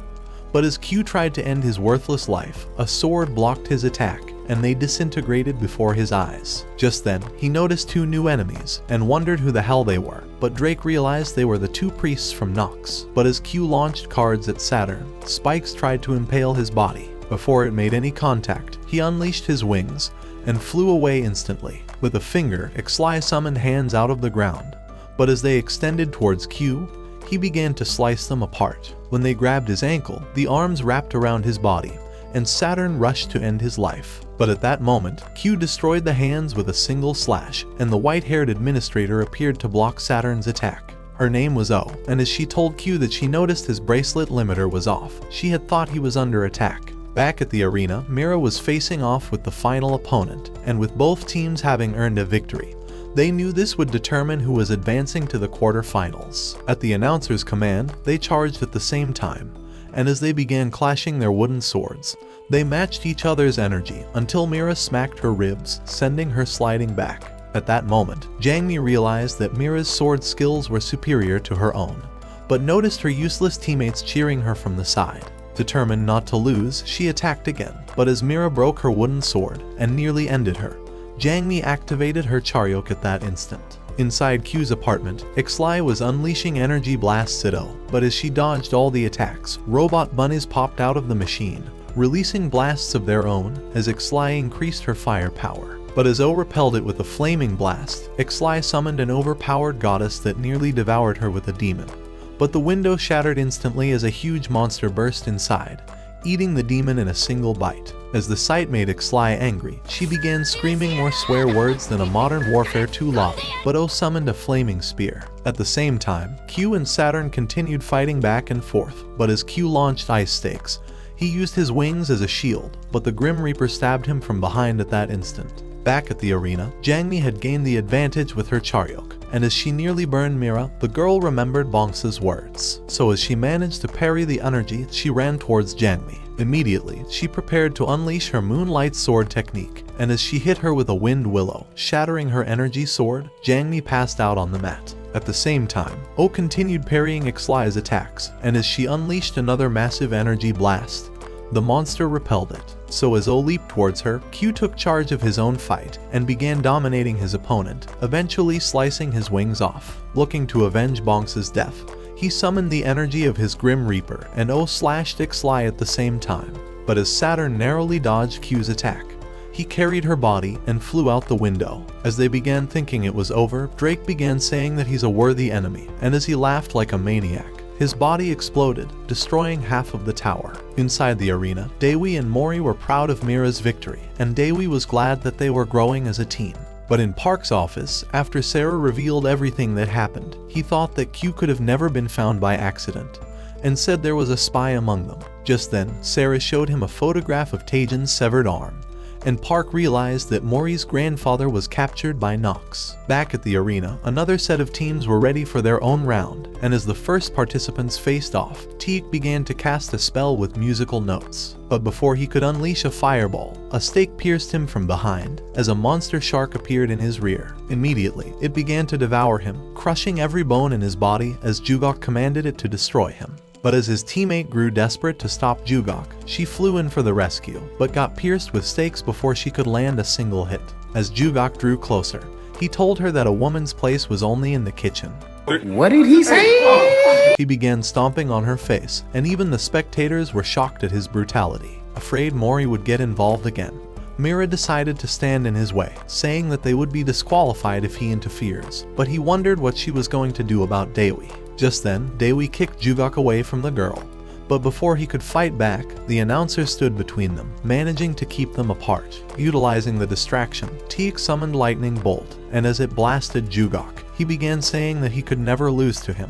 But as Q tried to end his worthless life, a sword blocked his attack, and they disintegrated before his eyes. Just then, he noticed two new enemies, and wondered who the hell they were, but Drake realized they were the two priests from Nox. But as Q launched cards at Saturn, Spikes tried to impale his body. Before it made any contact, he unleashed his wings, and flew away instantly. With a finger, Ixli summoned hands out of the ground, but as they extended towards Q, he began to slice them apart. When they grabbed his ankle, the arms wrapped around his body, and Saturn rushed to end his life. But at that moment, Q destroyed the hands with a single slash, and the white-haired administrator appeared to block Saturn's attack. Her name was O, and as she told Q that she noticed his bracelet limiter was off, she had thought he was under attack. Back at the arena, Mira was facing off with the final opponent, and with both teams having earned a victory, they knew this would determine who was advancing to the quarterfinals. At the announcer's command, they charged at the same time, and as they began clashing their wooden swords, they matched each other's energy until Mira smacked her ribs, sending her sliding back. At that moment, Jangmi realized that Mira's sword skills were superior to her own, but noticed her useless teammates cheering her from the side. Determined not to lose, she attacked again, but as Mira broke her wooden sword and nearly ended her, Jangmi activated her Charyok at that instant. Inside Q's apartment, Ixli was unleashing energy blasts at O, but as she dodged all the attacks, robot bunnies popped out of the machine, releasing blasts of their own as Ixli increased her firepower. But as O repelled it with a flaming blast, Ixli summoned an overpowered goddess that nearly devoured her with a demon. But the window shattered instantly as a huge monster burst inside, eating the demon in a single bite. As the sight made Ixli angry, she began screaming more swear words than a Modern Warfare 2 lobby, but O summoned a flaming spear. At the same time, Q and Saturn continued fighting back and forth, but as Q launched ice stakes, he used his wings as a shield, but the Grim Reaper stabbed him from behind at that instant. Back at the arena, Jangmi had gained the advantage with her Charyok, and as she nearly burned Mira, the girl remembered Bonx's words. So as she managed to parry the energy, she ran towards Jangmi. Immediately, she prepared to unleash her Moonlight Sword technique, and as she hit her with a Wind Willow, shattering her energy sword, Jangmi passed out on the mat. At the same time, O continued parrying Ixli's attacks, and as she unleashed another massive energy blast, The monster repelled it, so as O leaped towards her, Q took charge of his own fight and began dominating his opponent, eventually slicing his wings off. Looking to avenge Bonks's death, he summoned the energy of his Grim Reaper and O slashed Ixli at the same time, but as Saturn narrowly dodged Q's attack, he carried her body and flew out the window. As they began thinking it was over, Drake began saying that he's a worthy enemy, and as he laughed like a maniac, his body exploded, destroying half of the tower. Inside the arena, Dewi and Mori were proud of Mira's victory, and Dewi was glad that they were growing as a team. But in Park's office, after Sarah revealed everything that happened, he thought that Q could have never been found by accident, and said there was a spy among them. Just then, Sarah showed him a photograph of Taejin's severed arm, and Park realized that Mori's grandfather was captured by Nox. Back at the arena, another set of teams were ready for their own round, and as the first participants faced off, Teak began to cast a spell with musical notes. But before he could unleash a fireball, a stake pierced him from behind, as a monster shark appeared in his rear. Immediately, it began to devour him, crushing every bone in his body as Jugok commanded it to destroy him. But as his teammate grew desperate to stop Jugok, she flew in for the rescue, but got pierced with stakes before she could land a single hit. As Jugok drew closer, he told her that a woman's place was only in the kitchen. What did he say? He began stomping on her face, and even the spectators were shocked at his brutality. Afraid Mori would get involved again, Mira decided to stand in his way, saying that they would be disqualified if he interferes, but he wondered what she was going to do about Dewi. Just then, Dewi kicked Jugok away from the girl, but before he could fight back, the announcer stood between them, managing to keep them apart. Utilizing the distraction, Teak summoned Lightning Bolt, and as it blasted Jugok, he began saying that he could never lose to him.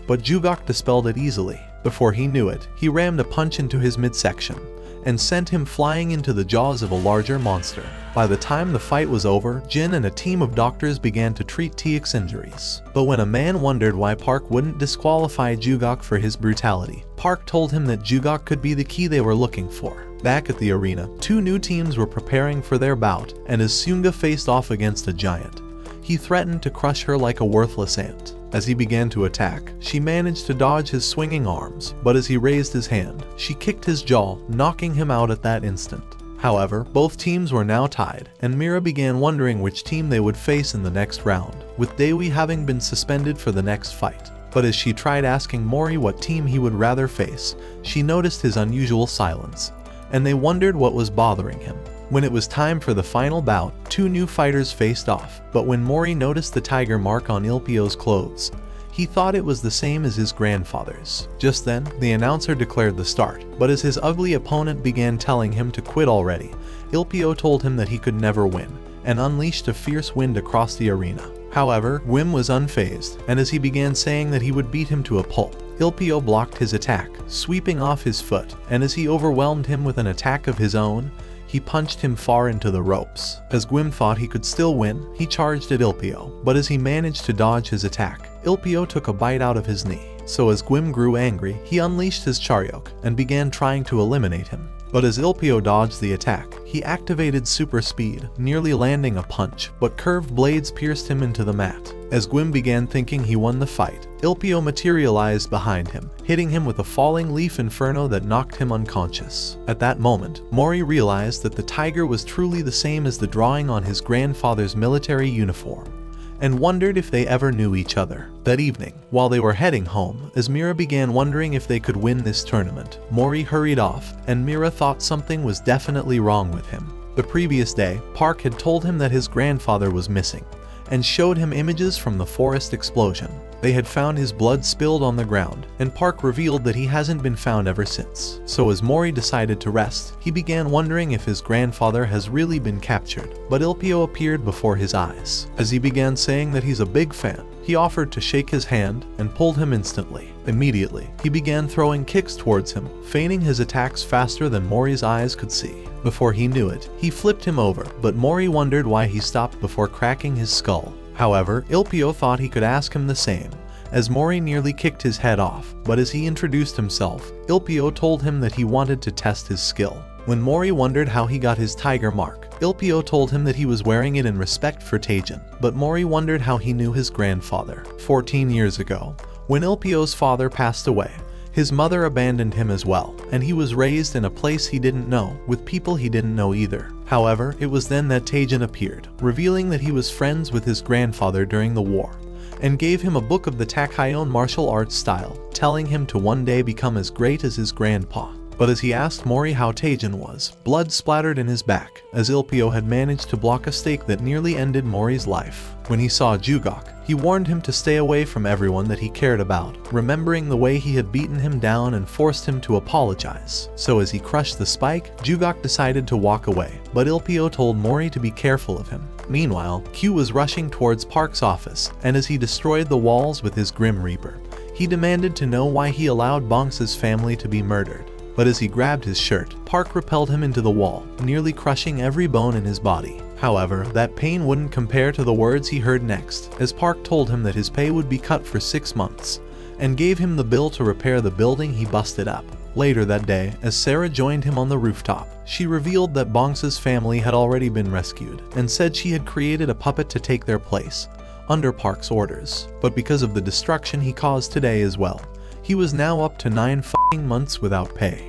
But Jugok dispelled it easily. Before he knew it, he rammed a punch into his midsection, and sent him flying into the jaws of a larger monster. By the time the fight was over, Jin and a team of doctors began to treat Teak's injuries. But when a man wondered why Park wouldn't disqualify Jugok for his brutality, Park told him that Jugok could be the key they were looking for. Back at the arena, two new teams were preparing for their bout, and as Sunga faced off against a giant, he threatened to crush her like a worthless ant. As he began to attack, she managed to dodge his swinging arms, but as he raised his hand, she kicked his jaw, knocking him out at that instant. However, both teams were now tied, and Mira began wondering which team they would face in the next round, with Dewi having been suspended for the next fight. But as she tried asking Mori what team he would rather face, she noticed his unusual silence, and they wondered what was bothering him. When it was time for the final bout, two new fighters faced off, but when Mori noticed the tiger mark on Ilpio's clothes, he thought it was the same as his grandfather's. Just then, the announcer declared the start, but as his ugly opponent began telling him to quit already, Ilpio told him that he could never win, and unleashed a fierce wind across the arena. However, Gwym was unfazed, and as he began saying that he would beat him to a pulp, Ilpio blocked his attack, sweeping off his foot, and as he overwhelmed him with an attack of his own, he punched him far into the ropes. As Gwym thought he could still win, he charged at Ilpio, but as he managed to dodge his attack, Ilpio took a bite out of his knee. So as Gwym grew angry, he unleashed his Charyok and began trying to eliminate him. But as Ilpio dodged the attack, he activated super speed, nearly landing a punch, but curved blades pierced him into the mat. As Gwym began thinking he won the fight, Ilpio materialized behind him, hitting him with a falling leaf inferno that knocked him unconscious. At that moment, Mori realized that the tiger was truly the same as the drawing on his grandfather's military uniform, and wondered if they ever knew each other. That evening, while they were heading home, as Mira began wondering if they could win this tournament, Mori hurried off, and Mira thought something was definitely wrong with him. The previous day, Park had told him that his grandfather was missing, and showed him images from the forest explosion. They had found his blood spilled on the ground, and Park revealed that he hasn't been found ever since. So as Mori decided to rest, he began wondering if his grandfather has really been captured, but Ilpio appeared before his eyes. As he began saying that he's a big fan, he offered to shake his hand and pulled him instantly. Immediately, he began throwing kicks towards him, feigning his attacks faster than Mori's eyes could see. Before he knew it, he flipped him over, but Mori wondered why he stopped before cracking his skull. However, Ilpio thought he could ask him the same, as Mori nearly kicked his head off, but as he introduced himself, Ilpio told him that he wanted to test his skill. When Mori wondered how he got his tiger mark, Ilpio told him that he was wearing it in respect for Taejin, but Mori wondered how he knew his grandfather. 14 years ago, when Ilpio's father passed away, His mother abandoned him as well, and he was raised in a place he didn't know, with people he didn't know either. However, it was then that Taejin appeared, revealing that he was friends with his grandfather during the war, and gave him a book of the Taekyon martial arts style, telling him to one day become as great as his grandpa. But as he asked Mori how Taejin was, blood splattered in his back, as Ilpio had managed to block a stake that nearly ended Mori's life. When he saw Jugok, he warned him to stay away from everyone that he cared about, remembering the way he had beaten him down and forced him to apologize. So as he crushed the spike, Jugok decided to walk away, but Ilpio told Mori to be careful of him. Meanwhile, Q was rushing towards Park's office, and as he destroyed the walls with his Grim Reaper, he demanded to know why he allowed Bonks' family to be murdered. But as he grabbed his shirt, Park repelled him into the wall, nearly crushing every bone in his body. However, that pain wouldn't compare to the words he heard next, as Park told him that his pay would be cut for 6 months, and gave him the bill to repair the building he busted up. Later that day, as Sarah joined him on the rooftop, she revealed that Bonks' family had already been rescued, and said she had created a puppet to take their place, under Park's orders. But because of the destruction he caused today as well, he was now up to 9 months without pay.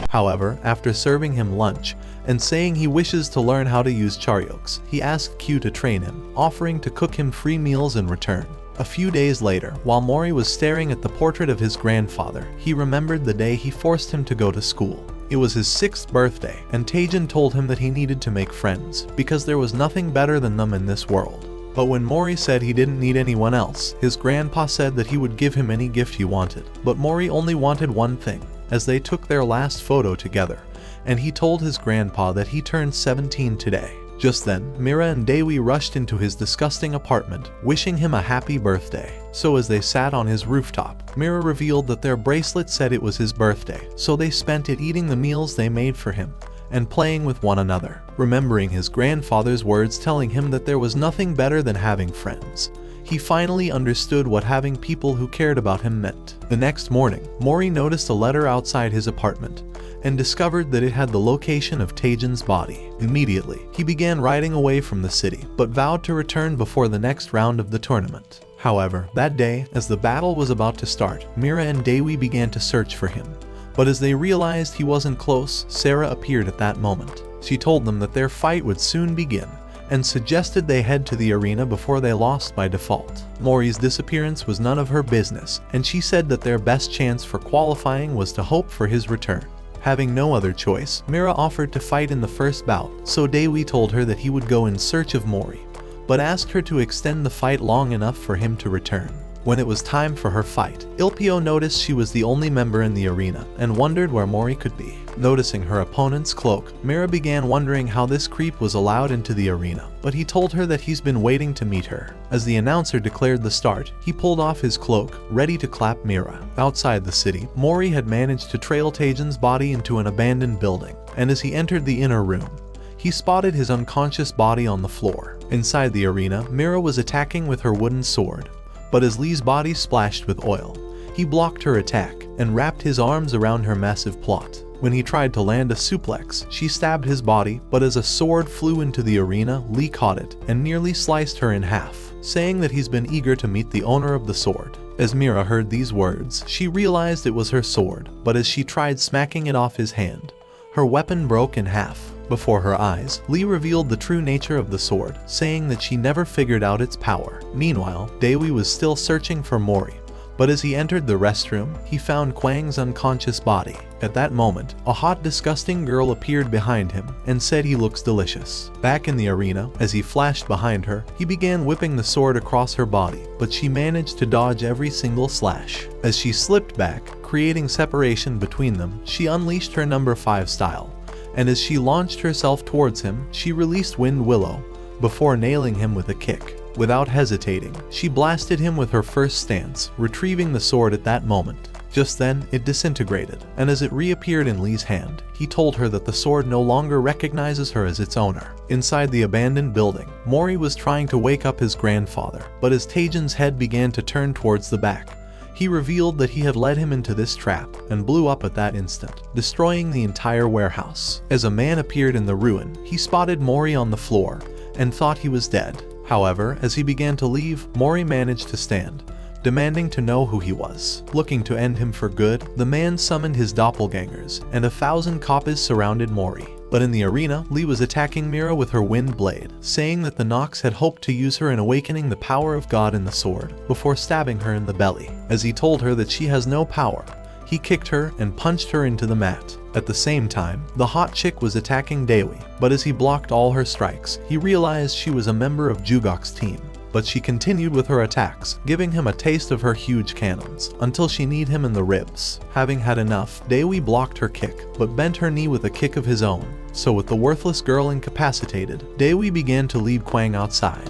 However, after serving him lunch and saying he wishes to learn how to use charyoks, he asked Q to train him, offering to cook him free meals in return. A few days later, while Mori was staring at the portrait of his grandfather, he remembered the day he forced him to go to school. It was his 6th birthday, and Taejin told him that he needed to make friends, because there was nothing better than them in this world. But when Mori said he didn't need anyone else, his grandpa said that he would give him any gift he wanted. But Mori only wanted one thing, as they took their last photo together, and he told his grandpa that he turned 17 today. Just then, Mira and Daewoo rushed into his disgusting apartment, wishing him a happy birthday. So as they sat on his rooftop, Mira revealed that their bracelet said it was his birthday, so they spent it eating the meals they made for him, and playing with one another, remembering his grandfather's words telling him that there was nothing better than having friends. He finally understood what having people who cared about him meant. The next morning, Mori noticed a letter outside his apartment, and discovered that it had the location of Taejin's body. Immediately, he began riding away from the city, but vowed to return before the next round of the tournament. However, that day, as the battle was about to start, Mira and Daewoo began to search for him. But as they realized he wasn't close, Sarah appeared at that moment. She told them that their fight would soon begin, and suggested they head to the arena before they lost by default. Mori's disappearance was none of her business, and she said that their best chance for qualifying was to hope for his return. Having no other choice, Mira offered to fight in the first bout, so Daewoo told her that he would go in search of Mori, but asked her to extend the fight long enough for him to return. When it was time for her fight, Ilpio noticed she was the only member in the arena and wondered where Mori could be. Noticing her opponent's cloak, Mira began wondering how this creep was allowed into the arena, but he told her that he's been waiting to meet her. As the announcer declared the start, he pulled off his cloak, ready to clap Mira. Outside the city, Mori had managed to trail Taejin's body into an abandoned building, and as he entered the inner room, he spotted his unconscious body on the floor. Inside the arena, Mira was attacking with her wooden sword, but as Lee's body splashed with oil, he blocked her attack and wrapped his arms around her massive plot. When he tried to land a suplex, she stabbed his body, but as a sword flew into the arena, Lee caught it and nearly sliced her in half, saying that he's been eager to meet the owner of the sword. As Mira heard these words, she realized it was her sword, but as she tried smacking it off his hand, her weapon broke in half. Before her eyes, Lee revealed the true nature of the sword, saying that she never figured out its power. Meanwhile, Daewoo was still searching for Mori, but as he entered the restroom, he found Kwang's unconscious body. At that moment, a hot, disgusting girl appeared behind him and said he looks delicious. Back in the arena, as he flashed behind her, he began whipping the sword across her body, but she managed to dodge every single slash. As she slipped back, creating separation between them, she unleashed her number 5 style, and as she launched herself towards him, she released Wind Willow, before nailing him with a kick. Without hesitating, she blasted him with her first stance, retrieving the sword at that moment. Just then, it disintegrated, and as it reappeared in Lee's hand, he told her that the sword no longer recognizes her as its owner. Inside the abandoned building, Mori was trying to wake up his grandfather, but as Taejin's head began to turn towards the back, he he revealed that he had led him into this trap and blew up at that instant, destroying the entire warehouse. As a man appeared in the ruin, he spotted Mori on the floor and thought he was dead. However, as he began to leave, Mori managed to stand, demanding to know who he was. Looking to end him for good, the man summoned his doppelgangers, and 1,000 Kappas surrounded Mori. But in the arena, Lee was attacking Mira with her wind blade, saying that the Nox had hoped to use her in awakening the power of God in the sword, before stabbing her in the belly. As he told her that she has no power, he kicked her and punched her into the mat. At the same time, the hot chick was attacking Dewi, but as he blocked all her strikes, he realized she was a member of Jugok's team. But she continued with her attacks, giving him a taste of her huge cannons, until she kneed him in the ribs. Having had enough, Dewi blocked her kick, but bent her knee with a kick of his own. So with the worthless girl incapacitated, Dewi began to lead Kwang outside.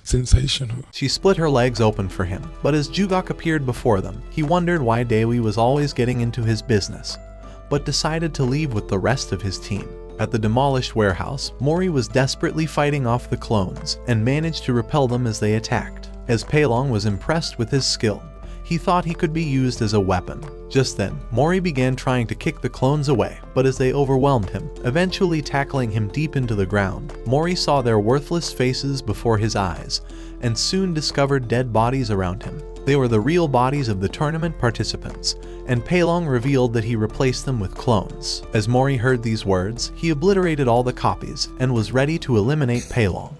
Sensational. She split her legs open for him, but as Jugok appeared before them, he wondered why Dewi was always getting into his business, but decided to leave with the rest of his team. At the demolished warehouse, Mori was desperately fighting off the clones and managed to repel them as they attacked. As Pailong was impressed with his skill, he thought he could be used as a weapon. Just then, Mori began trying to kick the clones away, but as they overwhelmed him, eventually tackling him deep into the ground, Mori saw their worthless faces before his eyes and soon discovered dead bodies around him. They were the real bodies of the tournament participants, and Pailong revealed that he replaced them with clones. As Mori heard these words, he obliterated all the copies and was ready to eliminate Pailong.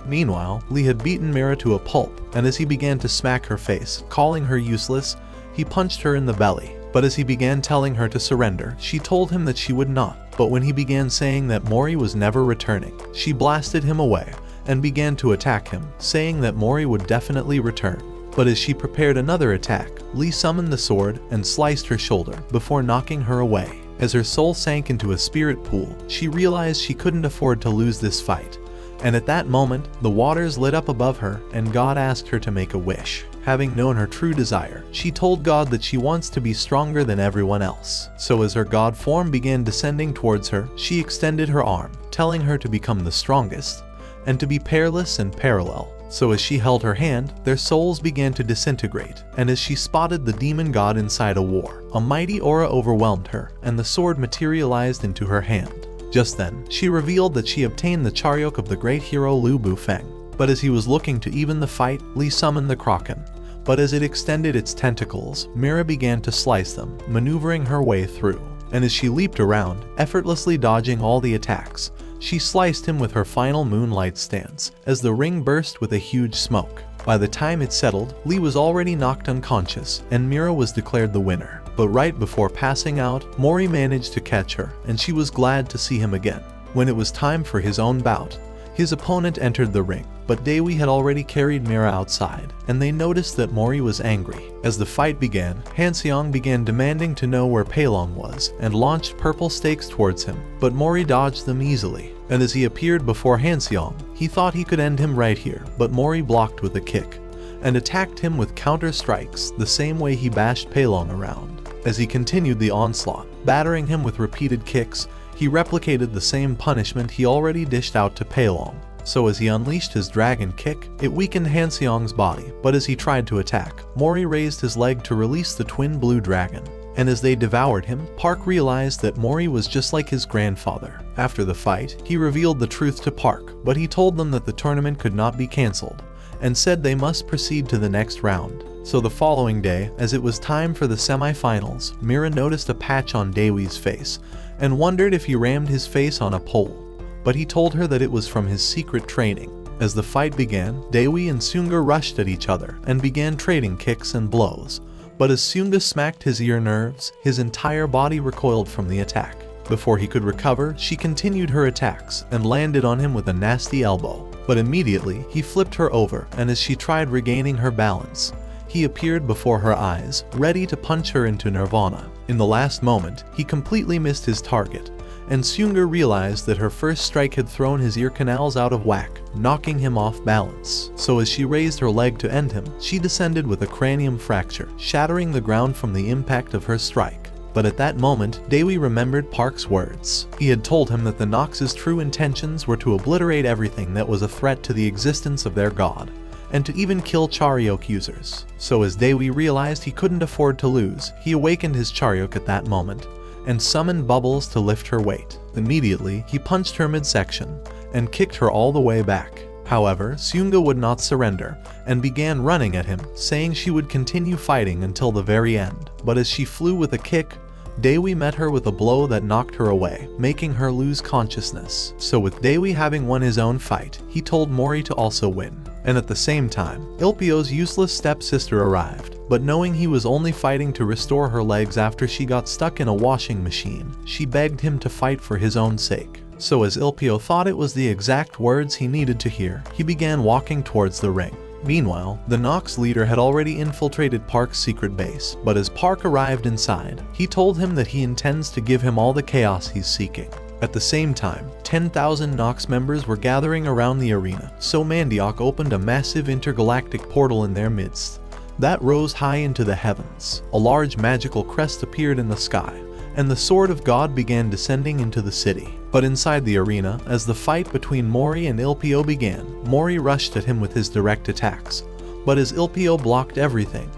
Meanwhile, Lee had beaten Mira to a pulp, and as he began to smack her face, calling her useless, he punched her in the belly. But as he began telling her to surrender, she told him that she would not. But when he began saying that Mori was never returning, she blasted him away and began to attack him, saying that Mori would definitely return. But as she prepared another attack, Lee summoned the sword and sliced her shoulder before knocking her away. As her soul sank into a spirit pool, she realized she couldn't afford to lose this fight. And at that moment, the waters lit up above her and God asked her to make a wish. Having known her true desire, she told God that she wants to be stronger than everyone else. So as her God form began descending towards her, she extended her arm, telling her to become the strongest and to be peerless and parallel. So as she held her hand, their souls began to disintegrate, and as she spotted the demon god inside a war, a mighty aura overwhelmed her, and the sword materialized into her hand. Just then, she revealed that she obtained the Charyok of the great hero Lu Bufeng. But as he was looking to even the fight, Lee summoned the Kraken. But as it extended its tentacles, Mira began to slice them, maneuvering her way through. And as she leaped around, effortlessly dodging all the attacks, she sliced him with her final moonlight stance, as the ring burst with a huge smoke. By the time it settled, Lee was already knocked unconscious, and Mira was declared the winner. But right before passing out, Mori managed to catch her, and she was glad to see him again. When it was time for his own bout, his opponent entered the ring, but Dewi had already carried Mira outside, and they noticed that Mori was angry. As the fight began, Hanseong began demanding to know where Pailong was, and launched purple stakes towards him, but Mori dodged them easily. And as he appeared before Hanseong, he thought he could end him right here, but Mori blocked with a kick, and attacked him with counter strikes the same way he bashed Pailong around. As he continued the onslaught, battering him with repeated kicks, he replicated the same punishment he already dished out to Pailong. So as he unleashed his dragon kick, it weakened Hanseong's body, but as he tried to attack, Mori raised his leg to release the twin blue dragon. And as they devoured him, Park realized that Mori was just like his grandfather. After the fight, he revealed the truth to Park, but he told them that the tournament could not be cancelled, and said they must proceed to the next round. So the following day, as it was time for the semi-finals, Mira noticed a patch on Dewi's face, and wondered if he rammed his face on a pole. But he told her that it was from his secret training. As the fight began, Dewi and Seungga rushed at each other and began trading kicks and blows. But as Seungga smacked his ear nerves, his entire body recoiled from the attack. Before he could recover, she continued her attacks and landed on him with a nasty elbow. But immediately, he flipped her over, and as she tried regaining her balance, he appeared before her eyes, ready to punch her into nirvana. In the last moment, he completely missed his target, and Seunga realized that her first strike had thrown his ear canals out of whack, knocking him off balance. So as she raised her leg to end him, she descended with a cranium fracture, shattering the ground from the impact of her strike. But at that moment, Dewi remembered Park's words. He had told him that the Nox's true intentions were to obliterate everything that was a threat to the existence of their god, and to even kill Charyok users. So as Dewi realized he couldn't afford to lose, he awakened his Charyok at that moment, and summoned Bubbles to lift her weight. Immediately, he punched her midsection, and kicked her all the way back. However, Seunga would not surrender, and began running at him, saying she would continue fighting until the very end. But as she flew with a kick, Dewi met her with a blow that knocked her away, making her lose consciousness. So with Dewi having won his own fight, he told Mori to also win. And at the same time, Ilpio's useless stepsister arrived, but knowing he was only fighting to restore her legs after she got stuck in a washing machine, she begged him to fight for his own sake. So as Ilpio thought it was the exact words he needed to hear, he began walking towards the ring. Meanwhile, the Nox leader had already infiltrated Park's secret base, but as Park arrived inside, he told him that he intends to give him all the chaos he's seeking. At the same time, 10,000 Nox members were gathering around the arena, so Mandiok opened a massive intergalactic portal in their midst that rose high into the heavens. A large magical crest appeared in the sky, and the Sword of God began descending into the city. But inside the arena, as the fight between Mori and Ilpio began, Mori rushed at him with his direct attacks, but as Ilpio blocked everything,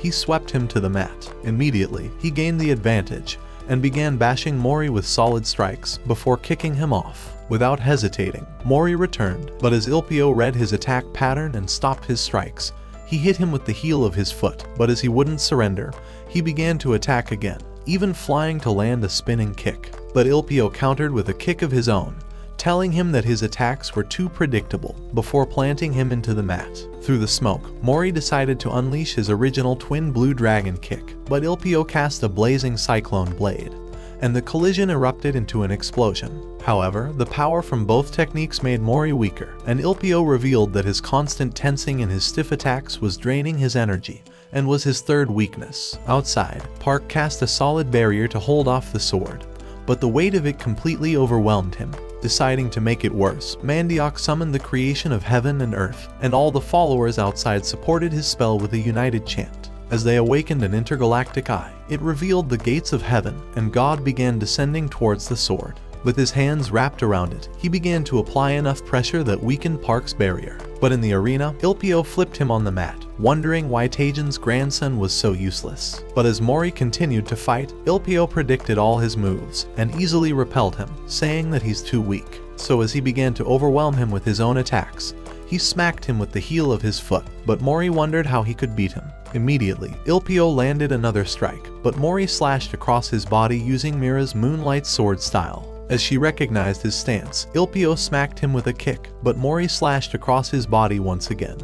he swept him to the mat. Immediately, he gained the advantage, and began bashing Mori with solid strikes before kicking him off. Without hesitating, Mori returned, but as Ilpio read his attack pattern and stopped his strikes, he hit him with the heel of his foot, but as he wouldn't surrender, he began to attack again, even flying to land a spinning kick. But Ilpio countered with a kick of his own, telling him that his attacks were too predictable, before planting him into the mat. Through the smoke, Mori decided to unleash his original twin blue dragon kick, but Ilpio cast a blazing cyclone blade, and the collision erupted into an explosion. However, the power from both techniques made Mori weaker, and Ilpio revealed that his constant tensing and his stiff attacks was draining his energy, and was his third weakness. Outside, Park cast a solid barrier to hold off the sword, but the weight of it completely overwhelmed him. Deciding to make it worse, Mandiok summoned the creation of heaven and earth, and all the followers outside supported his spell with a united chant. As they awakened an intergalactic eye, it revealed the gates of heaven, and God began descending towards the sword. With his hands wrapped around it, he began to apply enough pressure that weakened Park's barrier. But in the arena, Ilpio flipped him on the mat, wondering why Taejin's grandson was so useless. But as Mori continued to fight, Ilpio predicted all his moves, and easily repelled him, saying that he's too weak. So as he began to overwhelm him with his own attacks, he smacked him with the heel of his foot, but Mori wondered how he could beat him. Immediately, Ilpio landed another strike, but Mori slashed across his body using Mira's Moonlight Sword style. As she recognized his stance, Ilpio smacked him with a kick, but Mori slashed across his body once again,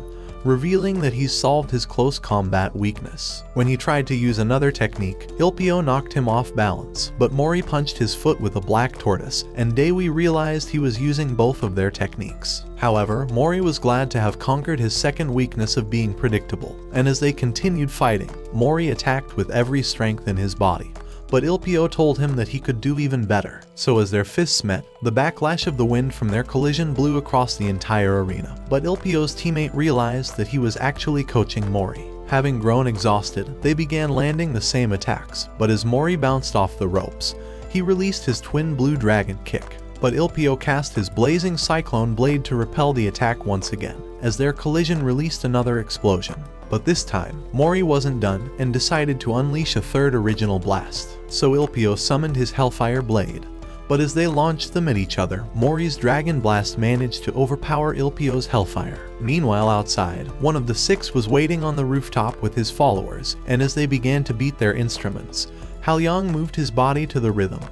revealing that he's solved his close combat weakness. When he tried to use another technique, Ilpio knocked him off balance, but Mori punched his foot with a black tortoise, and Dewi realized he was using both of their techniques. However, Mori was glad to have conquered his second weakness of being predictable, and as they continued fighting, Mori attacked with every strength in his body. But Ilpio told him that he could do even better. So as their fists met, the backlash of the wind from their collision blew across the entire arena. But Ilpio's teammate realized that he was actually coaching Mori. Having grown exhausted, they began landing the same attacks, but as Mori bounced off the ropes, he released his twin blue dragon kick. But Ilpio cast his blazing cyclone blade to repel the attack once again, as their collision released another explosion. But this time, Mori wasn't done and decided to unleash a third original blast. So Ilpio summoned his Hellfire Blade. But as they launched them at each other, Mori's Dragon Blast managed to overpower Ilpio's Hellfire. Meanwhile outside, one of the six was waiting on the rooftop with his followers, and as they began to beat their instruments, Halyang moved his body to the rhythm,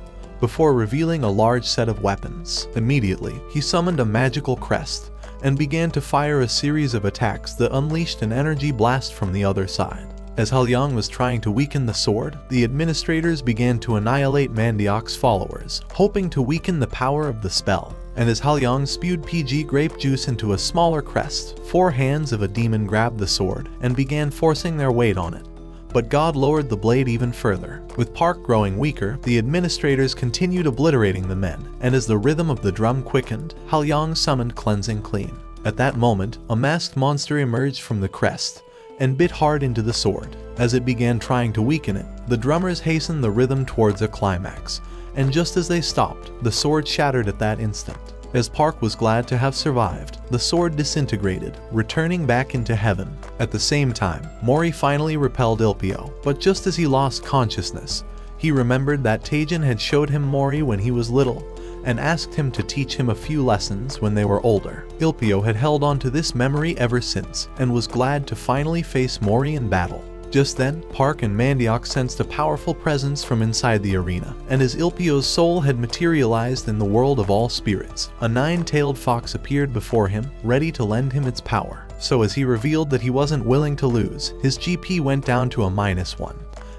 before revealing a large set of weapons. Immediately, he summoned a magical crest, and began to fire a series of attacks that unleashed an energy blast from the other side. As Halyang was trying to weaken the sword, the administrators began to annihilate Mandiok's followers, hoping to weaken the power of the spell. And as Halyang spewed PG grape juice into a smaller crest, 4 hands of a demon grabbed the sword and began forcing their weight on it. but God lowered the blade even further. With Park growing weaker, the administrators continued obliterating the men, and as the rhythm of the drum quickened, Halyang summoned Cleansing Clean. At that moment, a masked monster emerged from the crest and bit hard into the sword. As it began trying to weaken it, the drummers hastened the rhythm towards a climax, and just as they stopped, the sword shattered at that instant. As Park was glad to have survived, the sword disintegrated, returning back into heaven. At the same time, Mori finally repelled Ilpio, but just as he lost consciousness, he remembered that Teijin had showed him Mori when he was little, and asked him to teach him a few lessons when they were older. Ilpio had held on to this memory ever since, and was glad to finally face Mori in battle. Just then, Park and Mandiok sensed a powerful presence from inside the arena, and as Ilpio's soul had materialized in the world of all spirits, a nine-tailed fox appeared before him, ready to lend him its power. So as he revealed that he wasn't willing to lose, his GP went down to a -1,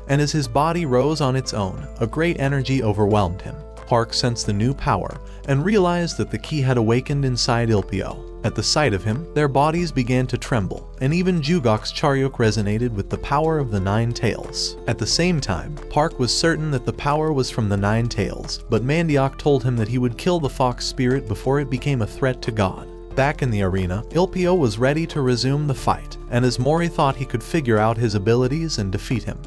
and as his body rose on its own, a great energy overwhelmed him. Park sensed the new power, and realized that the key had awakened inside Ilpio. At the sight of him, their bodies began to tremble, and even Jugok's Charyuk resonated with the power of the Nine Tails. At the same time, Park was certain that the power was from the Nine Tails, but Mandiok told him that he would kill the fox spirit before it became a threat to God. Back in the arena, Ilpio was ready to resume the fight, and as Mori thought he could figure out his abilities and defeat him,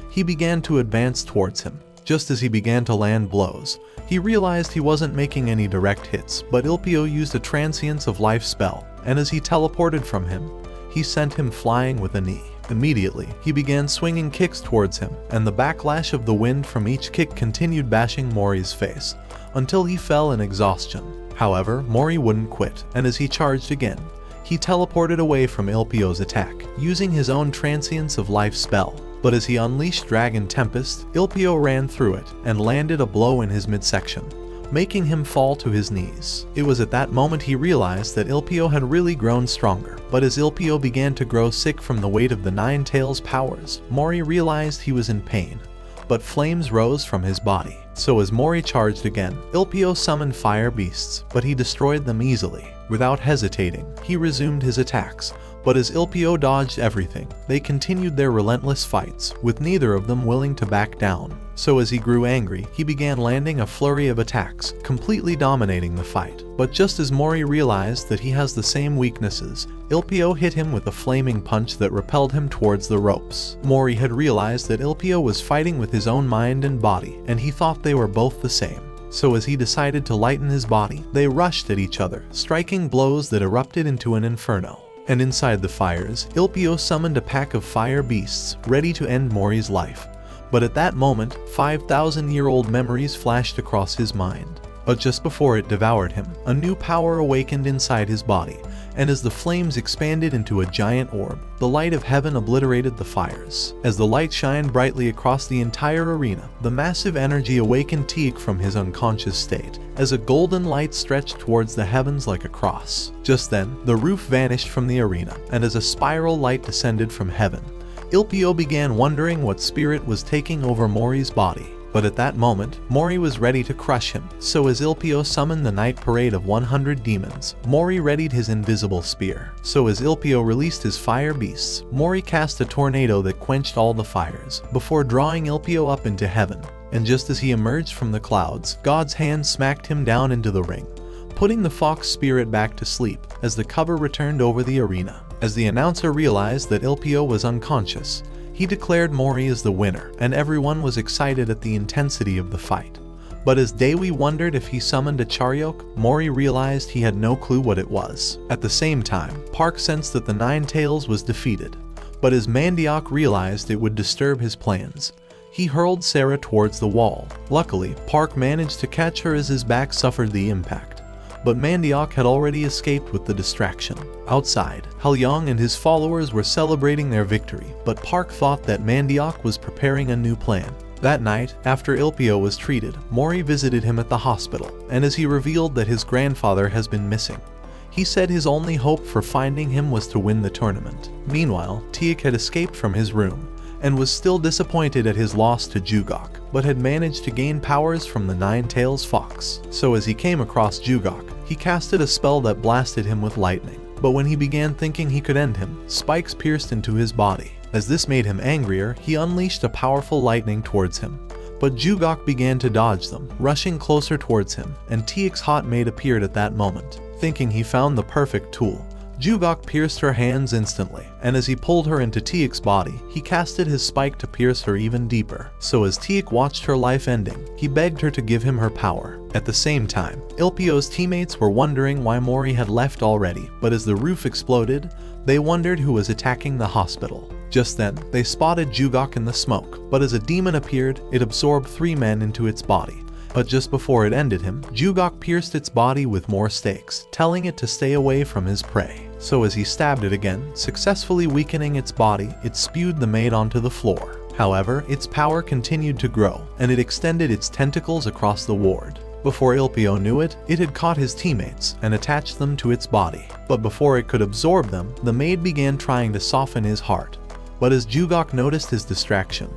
he began to advance towards him. Just as he began to land blows, he realized he wasn't making any direct hits, but Ilpio used a Transience of Life spell, and as he teleported from him, he sent him flying with a knee. Immediately, he began swinging kicks towards him, and the backlash of the wind from each kick continued bashing Mori's face, until he fell in exhaustion. However, Mori wouldn't quit, and as he charged again, he teleported away from Ilpio's attack, using his own Transience of Life spell. But as he unleashed Dragon Tempest, Ilpio ran through it and landed a blow in his midsection, making him fall to his knees. It was at that moment he realized that Ilpio had really grown stronger, but as Ilpio began to grow sick from the weight of the Nine Tails' powers, Mori realized he was in pain, but flames rose from his body. So as Mori charged again, Ilpio summoned fire beasts, but he destroyed them easily. Without hesitating, he resumed his attacks, but as Ilpio dodged everything, they continued their relentless fights, with neither of them willing to back down. So as he grew angry, he began landing a flurry of attacks, completely dominating the fight. But just as Mori realized that he has the same weaknesses, Ilpio hit him with a flaming punch that repelled him towards the ropes. Mori had realized that Ilpio was fighting with his own mind and body, and he thought they were both the same. So as he decided to lighten his body, they rushed at each other, striking blows that erupted into an inferno. And inside the fires, Ilpio summoned a pack of fire beasts, ready to end Mori's life. But at that moment, 5,000-year-old memories flashed across his mind. But just before it devoured him, a new power awakened inside his body, and as the flames expanded into a giant orb, the light of heaven obliterated the fires. As the light shined brightly across the entire arena, the massive energy awakened Teak from his unconscious state, as a golden light stretched towards the heavens like a cross. Just then, the roof vanished from the arena, and as a spiral light descended from heaven, Ilpio began wondering what spirit was taking over Mori's body. But at that moment, Mori was ready to crush him, so as Ilpio summoned the night parade of 100 demons, Mori readied his invisible spear. So as Ilpio released his fire beasts, Mori cast a tornado that quenched all the fires, before drawing Ilpio up into heaven. And just as he emerged from the clouds, God's hand smacked him down into the ring, putting the fox spirit back to sleep as the cover returned over the arena. As the announcer realized that Ilpio was unconscious, he declared Mori as the winner, and everyone was excited at the intensity of the fight. But as Dewi wondered if he summoned a Charyok, Mori realized he had no clue what it was. At the same time, Park sensed that the Nine Tails was defeated, but as Mandiok realized it would disturb his plans, he hurled Sarah towards the wall. Luckily, Park managed to catch her as his back suffered the impact. But Mandiok had already escaped with the distraction. Outside, Halyang and his followers were celebrating their victory, but Park thought that Mandiok was preparing a new plan. That night, after Ilpio was treated, Mori visited him at the hospital, and as he revealed that his grandfather has been missing, he said his only hope for finding him was to win the tournament. Meanwhile, Teak had escaped from his room, and was still disappointed at his loss to Jugok, but had managed to gain powers from the Nine Tails Fox. So as he came across Jugok, he casted a spell that blasted him with lightning. But when he began thinking he could end him, spikes pierced into his body. As this made him angrier, he unleashed a powerful lightning towards him. But Jugok began to dodge them, rushing closer towards him, and Tiek's hot mate appeared at that moment. Thinking he found the perfect tool, Jugok pierced her hands instantly, and as he pulled her into Tiek's body, he casted his spike to pierce her even deeper. So as Tiek watched her life ending, he begged her to give him her power. At the same time, Ilpio's teammates were wondering why Mori had left already, but as the roof exploded, they wondered who was attacking the hospital. Just then, they spotted Jugok in the smoke, but as a demon appeared, it absorbed 3 men into its body. But just before it ended him, Jugok pierced its body with more stakes, telling it to stay away from his prey. So as he stabbed it again, successfully weakening its body, it spewed the maid onto the floor. However, its power continued to grow, and it extended its tentacles across the ward. Before Ilpio knew it, it had caught his teammates and attached them to its body. But before it could absorb them, the maid began trying to soften his heart. But as Jugok noticed his distraction,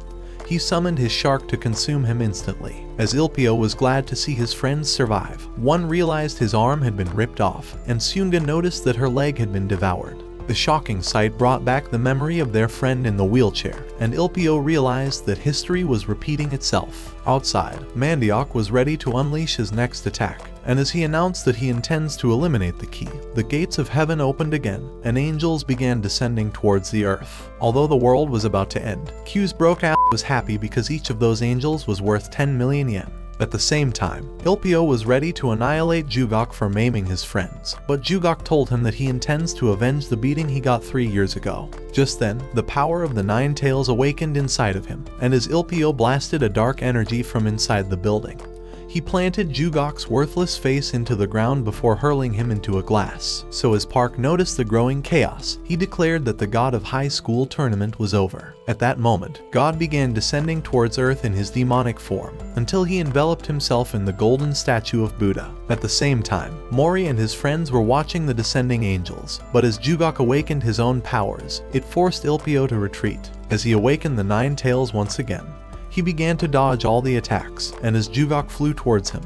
he summoned his shark to consume him instantly. As Ilpio was glad to see his friends survive, one realized his arm had been ripped off, and Sunga noticed that her leg had been devoured. The shocking sight brought back the memory of their friend in the wheelchair, and Ilpio realized that history was repeating itself. Outside, Mandiok was ready to unleash his next attack, and as he announced that he intends to eliminate the key, the gates of heaven opened again, and angels began descending towards the earth. Although the world was about to end, Q's broke ass was happy because each of those angels was worth 10 million yen. At the same time, Ilpio was ready to annihilate Jugok for maiming his friends, but Jugok told him that he intends to avenge the beating he got 3 years ago. Just then, the power of the 9 tails awakened inside of him, and as Ilpio blasted a dark energy from inside the building, he planted Jugok's worthless face into the ground before hurling him into a glass. So as Park noticed the growing chaos, he declared that the god of high school tournament was over. At that moment, God began descending towards Earth in his demonic form, until he enveloped himself in the golden statue of Buddha. At the same time, Mori and his friends were watching the descending angels, but as Jugok awakened his own powers, it forced Ilpio to retreat. As he awakened the 9 tails once again, he began to dodge all the attacks, and as Jugok flew towards him,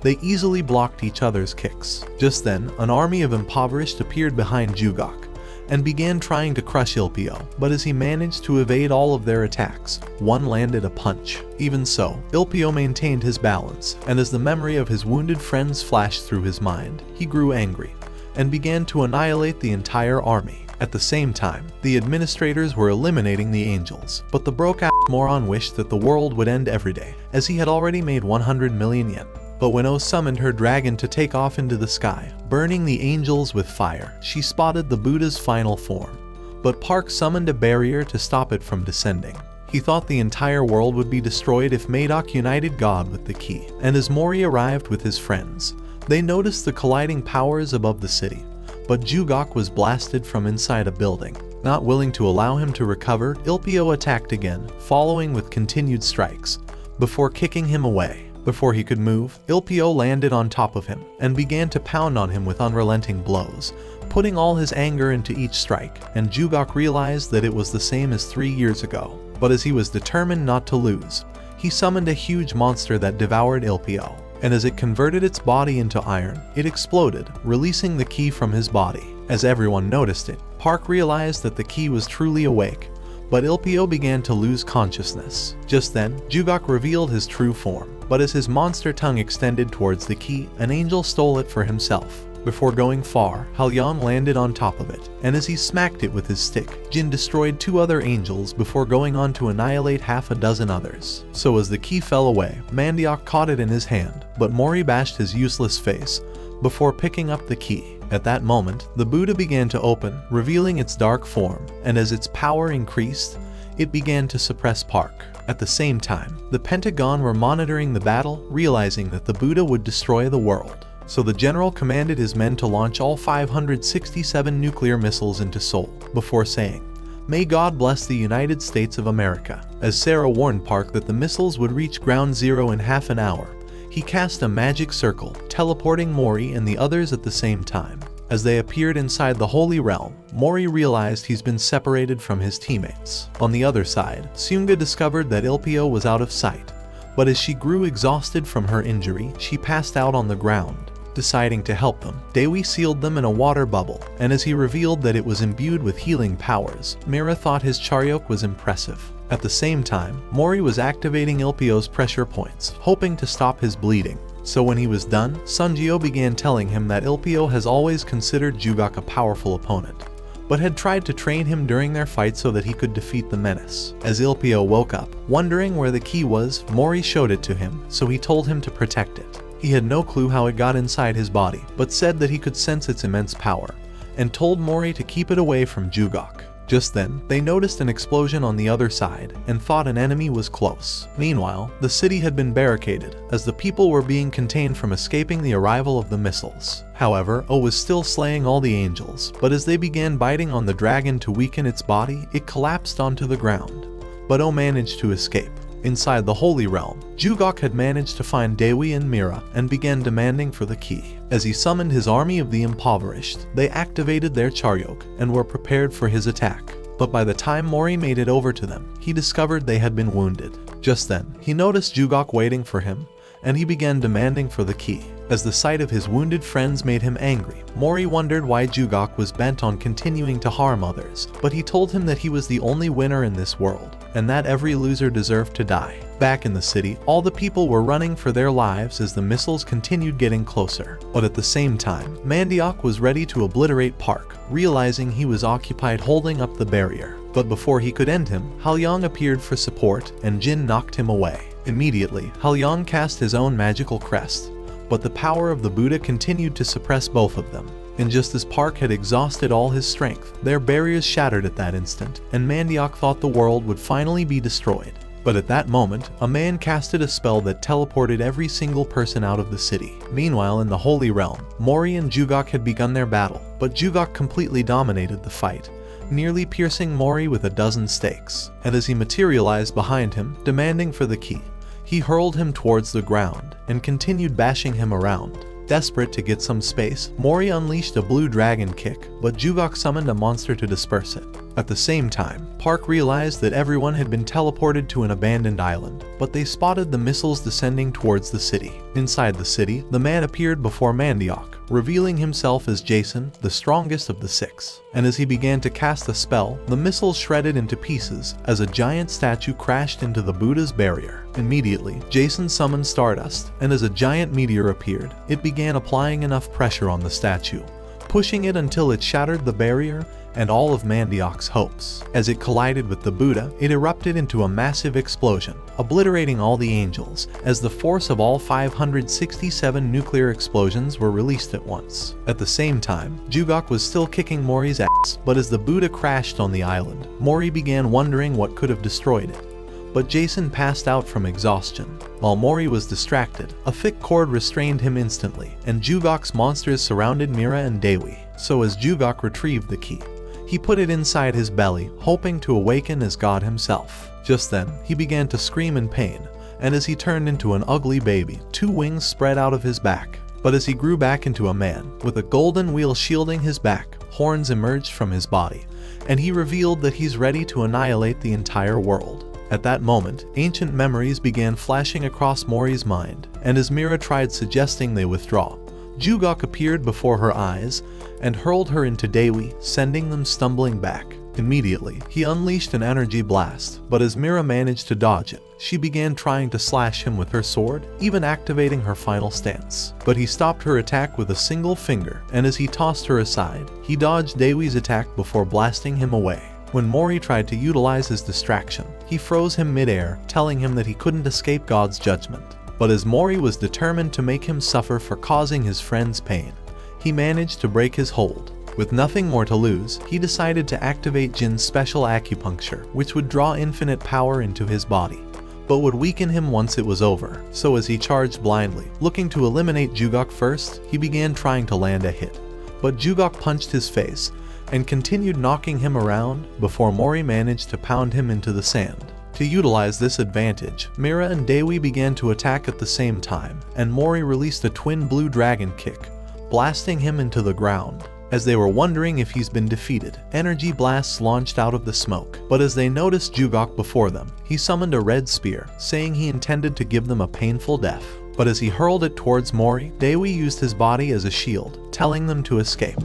they easily blocked each other's kicks. Just then, an army of impoverished appeared behind Jugok, and began trying to crush Ilpio, but as he managed to evade all of their attacks, one landed a punch. Even so, Ilpio maintained his balance, and as the memory of his wounded friends flashed through his mind, he grew angry, and began to annihilate the entire army. At the same time, the administrators were eliminating the angels, but the broke-ass moron wished that the world would end every day, as he had already made 100 million yen. But when O summoned her dragon to take off into the sky, burning the angels with fire, she spotted the Buddha's final form. But Park summoned a barrier to stop it from descending. He thought the entire world would be destroyed if Madoc united God with the key, and as Mori arrived with his friends, they noticed the colliding powers above the city. But Jugok was blasted from inside a building. Not willing to allow him to recover, Ilpio attacked again, following with continued strikes, before kicking him away. Before he could move, Ilpio landed on top of him, and began to pound on him with unrelenting blows, putting all his anger into each strike, and Jugok realized that it was the same as 3 years ago. But as he was determined not to lose, he summoned a huge monster that devoured Ilpio. And as it converted its body into iron, it exploded, releasing the key from his body. As everyone noticed it, Park realized that the key was truly awake, but Ilpio began to lose consciousness. Just then, Jugok revealed his true form, but as his monster tongue extended towards the key, an angel stole it for himself. Before going far, Halyon landed on top of it, and as he smacked it with his stick, Jin destroyed 2 other angels before going on to annihilate half a dozen others. So as the key fell away, Mandiok caught it in his hand, but Mori bashed his useless face before picking up the key. At that moment, the Buddha began to open, revealing its dark form, and as its power increased, it began to suppress Park. At the same time, the Pentagon were monitoring the battle, realizing that the Buddha would destroy the world. So the general commanded his men to launch all 567 nuclear missiles into Seoul, before saying, "May God bless the United States of America." As Sarah warned Park that the missiles would reach ground zero in half an hour, he cast a magic circle, teleporting Mori and the others at the same time. As they appeared inside the Holy Realm, Mori realized he's been separated from his teammates. On the other side, Sunga discovered that Ilpio was out of sight, but as she grew exhausted from her injury, she passed out on the ground. Deciding to help them, Dewi sealed them in a water bubble, and as he revealed that it was imbued with healing powers, Mira thought his Charyok was impressive. At the same time, Mori was activating Ilpio's pressure points, hoping to stop his bleeding. So when he was done, Sunjio began telling him that Ilpio has always considered Jugok a powerful opponent, but had tried to train him during their fight so that he could defeat the menace. As Ilpio woke up, wondering where the key was, Mori showed it to him, so he told him to protect it. He had no clue how it got inside his body, but said that he could sense its immense power, and told Mori to keep it away from Jugok. Just then, they noticed an explosion on the other side and thought an enemy was close. Meanwhile, the city had been barricaded as the people were being contained from escaping the arrival of the missiles. However, O was still slaying all the angels, but as they began biting on the dragon to weaken its body, it collapsed onto the ground. But O managed to escape. Inside the Holy Realm, Jugok had managed to find Dewi and Mira and began demanding for the key. As he summoned his army of the impoverished, they activated their Charyok and were prepared for his attack. But by the time Mori made it over to them, he discovered they had been wounded. Just then, he noticed Jugok waiting for him, and he began demanding for the key. As the sight of his wounded friends made him angry, Mori wondered why Jugok was bent on continuing to harm others, but he told him that he was the only winner in this world, and that every loser deserved to die. Back in the city, all the people were running for their lives as the missiles continued getting closer. But at the same time, Mandiok was ready to obliterate Park, realizing he was occupied holding up the barrier. But before he could end him, Halyang appeared for support, and Jin knocked him away. Immediately, Halyang cast his own magical crest, but the power of the Buddha continued to suppress both of them. And just as Park had exhausted all his strength, their barriers shattered at that instant, and Mandiok thought the world would finally be destroyed. But at that moment, a man casted a spell that teleported every single person out of the city. Meanwhile, in the Holy Realm, Mori and Jugok had begun their battle, but Jugok completely dominated the fight, nearly piercing Mori with a dozen stakes. And as he materialized behind him, demanding for the key, he hurled him towards the ground and continued bashing him around. Desperate to get some space, Mori unleashed a blue dragon kick, but Jugok summoned a monster to disperse it. At the same time, Park realized that everyone had been teleported to an abandoned island, but they spotted the missiles descending towards the city. Inside the city, the man appeared before Mandiok, revealing himself as Jason, the strongest of the six. And as he began to cast a spell, the missiles shredded into pieces as a giant statue crashed into the Buddha's barrier. Immediately, Jason summoned Stardust, and as a giant meteor appeared, it began applying enough pressure on the statue, pushing it until it shattered the barrier and all of Mandiok's hopes. As it collided with the Buddha, it erupted into a massive explosion, obliterating all the angels, as the force of all 567 nuclear explosions were released at once. At the same time, Jugok was still kicking Mori's ass, but as the Buddha crashed on the island, Mori began wondering what could have destroyed it. But Jason passed out from exhaustion. While Mori was distracted, a thick cord restrained him instantly, and Jugok's monsters surrounded Mira and Dewi. So as Jugok retrieved the key, he put it inside his belly, hoping to awaken as God himself. Just then, he began to scream in pain, and as he turned into an ugly baby, 2 wings spread out of his back. But as he grew back into a man, with a golden wheel shielding his back, horns emerged from his body, and he revealed that he's ready to annihilate the entire world. At that moment, ancient memories began flashing across Mori's mind, and as Mira tried suggesting they withdraw, Jugok appeared before her eyes and hurled her into Dewi, sending them stumbling back. Immediately, he unleashed an energy blast, but as Mira managed to dodge it, she began trying to slash him with her sword, even activating her final stance. But he stopped her attack with a single finger, and as he tossed her aside, he dodged Dewi's attack before blasting him away. When Mori tried to utilize his distraction, he froze him mid-air, telling him that he couldn't escape God's judgment. But as Mori was determined to make him suffer for causing his friends pain, he managed to break his hold. With nothing more to lose, he decided to activate Jin's special acupuncture, which would draw infinite power into his body, but would weaken him once it was over. So as he charged blindly, looking to eliminate Jugok first, he began trying to land a hit. But Jugok punched his face, and continued knocking him around before Mori managed to pound him into the sand. To utilize this advantage, Mira and Dewi began to attack at the same time, and Mori released a twin blue dragon kick, blasting him into the ground. As they were wondering if he's been defeated, energy blasts launched out of the smoke, but as they noticed Jugok before them, he summoned a red spear, saying he intended to give them a painful death. But as he hurled it towards Mori, Dewi used his body as a shield, telling them to escape.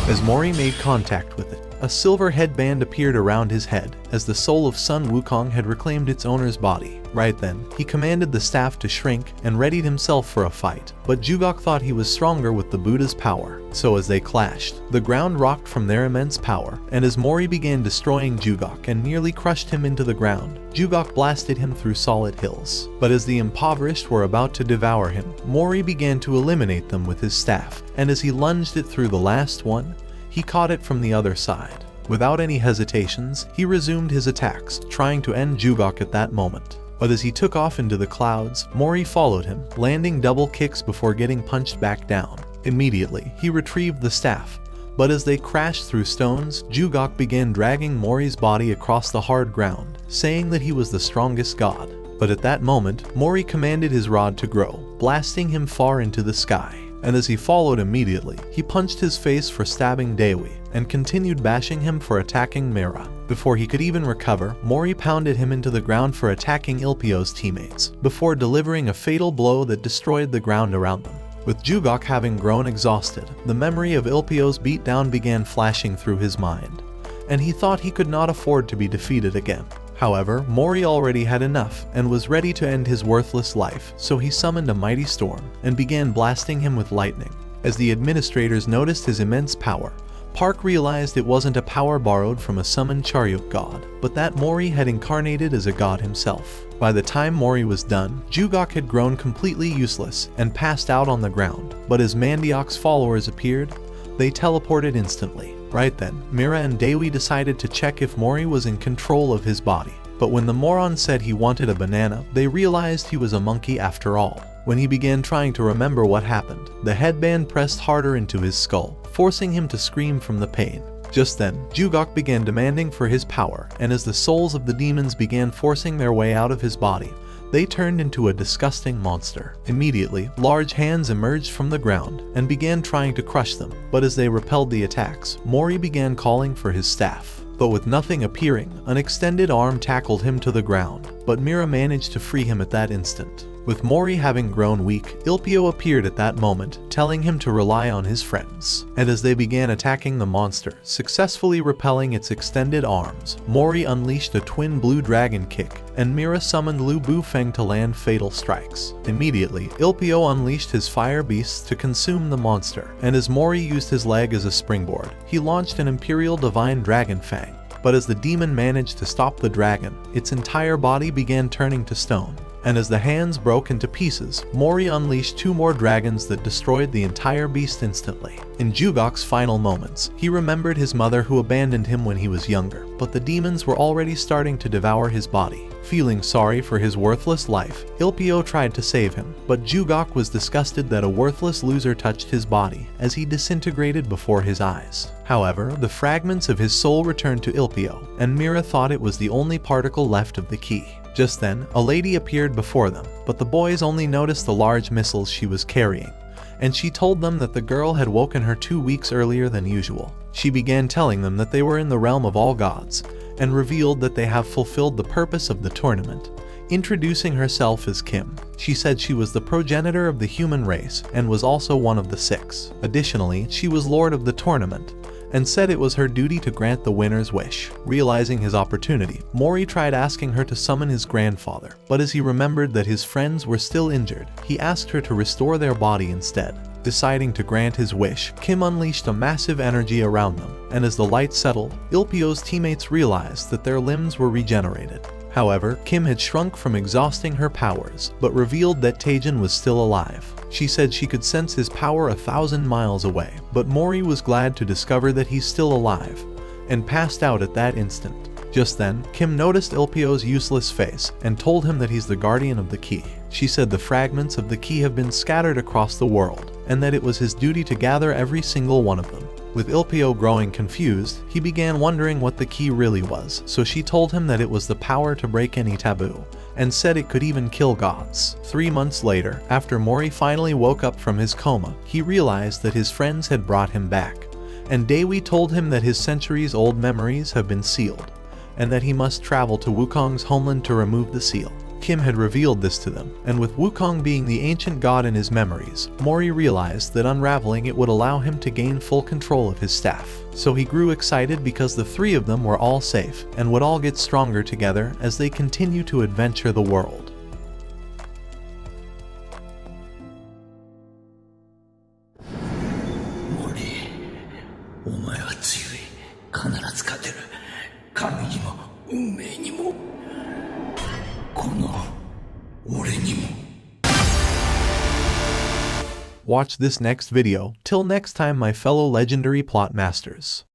As Mori made contact with it, a silver headband appeared around his head, as the soul of Sun Wukong had reclaimed its owner's body. Right then, he commanded the staff to shrink and readied himself for a fight, but Jugok thought he was stronger with the Buddha's power, so as they clashed, the ground rocked from their immense power, and as Mori began destroying Jugok and nearly crushed him into the ground, Jugok blasted him through solid hills. But as the impoverished were about to devour him, Mori began to eliminate them with his staff, and as he lunged it through the last one, he caught it from the other side. Without any hesitations, he resumed his attacks, trying to end Jugok at that moment. But as he took off into the clouds, Mori followed him, landing double kicks before getting punched back down. Immediately, he retrieved the staff, but as they crashed through stones, Jugok began dragging Mori's body across the hard ground, saying that he was the strongest god. But at that moment, Mori commanded his rod to grow, blasting him far into the sky. And as he followed immediately, he punched his face for stabbing Dewi, and continued bashing him for attacking Mira. Before he could even recover, Mori pounded him into the ground for attacking Ilpio's teammates, before delivering a fatal blow that destroyed the ground around them. With Jugok having grown exhausted, the memory of Ilpio's beatdown began flashing through his mind, and he thought he could not afford to be defeated again. However, Mori already had enough and was ready to end his worthless life, so he summoned a mighty storm and began blasting him with lightning. As the administrators noticed his immense power, Park realized it wasn't a power borrowed from a summoned Charyuk god, but that Mori had incarnated as a god himself. By the time Mori was done, Jugok had grown completely useless and passed out on the ground, but as Mandiok's followers appeared, they teleported instantly. Right then, Mira and Dewi decided to check if Mori was in control of his body. But when the moron said he wanted a banana, they realized he was a monkey after all. When he began trying to remember what happened, the headband pressed harder into his skull, forcing him to scream from the pain. Just then, Jugok began demanding for his power, and as the souls of the demons began forcing their way out of his body, they turned into a disgusting monster. Immediately, large hands emerged from the ground and began trying to crush them, but as they repelled the attacks, Mori began calling for his staff. But with nothing appearing, an extended arm tackled him to the ground, but Mira managed to free him at that instant. With Mori having grown weak, Ilpio appeared at that moment, telling him to rely on his friends. And as they began attacking the monster, successfully repelling its extended arms, Mori unleashed a twin blue dragon kick, and Mira summoned Lu Bufeng to land fatal strikes. Immediately, Ilpio unleashed his fire beasts to consume the monster, and as Mori used his leg as a springboard, he launched an Imperial Divine Dragon Fang. But as the demon managed to stop the dragon, its entire body began turning to stone. And as the hands broke into pieces, Mori unleashed 2 more dragons that destroyed the entire beast instantly. In Jugok's final moments, he remembered his mother who abandoned him when he was younger, but the demons were already starting to devour his body. Feeling sorry for his worthless life, Ilpio tried to save him, but Jugok was disgusted that a worthless loser touched his body as he disintegrated before his eyes. However, the fragments of his soul returned to Ilpio, and Mira thought it was the only particle left of the key. Just then, a lady appeared before them, but the boys only noticed the large missiles she was carrying, and she told them that the girl had woken her 2 weeks earlier than usual. She began telling them that they were in the realm of all gods, and revealed that they have fulfilled the purpose of the tournament, introducing herself as Kim. She said she was the progenitor of the human race and was also one of the 6. Additionally, she was lord of the tournament, and said it was her duty to grant the winner's wish. Realizing his opportunity, Mori tried asking her to summon his grandfather, but as he remembered that his friends were still injured, he asked her to restore their body instead. Deciding to grant his wish, Kim unleashed a massive energy around them, and as the light settled, Ilpio's teammates realized that their limbs were regenerated. However, Kim had shrunk from exhausting her powers, but revealed that Taejin was still alive. She said she could sense his power 1,000 miles away, but Mori was glad to discover that he's still alive, and passed out at that instant. Just then, Kim noticed Ilpio's useless face and told him that he's the guardian of the key. She said the fragments of the key have been scattered across the world, and that it was his duty to gather every single one of them. With Ilpio growing confused, he began wondering what the key really was, so she told him that it was the power to break any taboo, and said it could even kill gods. 3 months later, after Mori finally woke up from his coma, he realized that his friends had brought him back, and Dewi told him that his centuries-old memories have been sealed, and that he must travel to Wukong's homeland to remove the seal. Kim had revealed this to them, and with Wukong being the ancient god in his memories, Mori realized that unraveling it would allow him to gain full control of his staff. So he grew excited because the three of them were all safe, and would all get stronger together as they continue to adventure the world. Mori, お前は強い。必ず勝てる。神にも運命にも。この俺にも。Watch this next video. Till next time, my fellow legendary plot masters.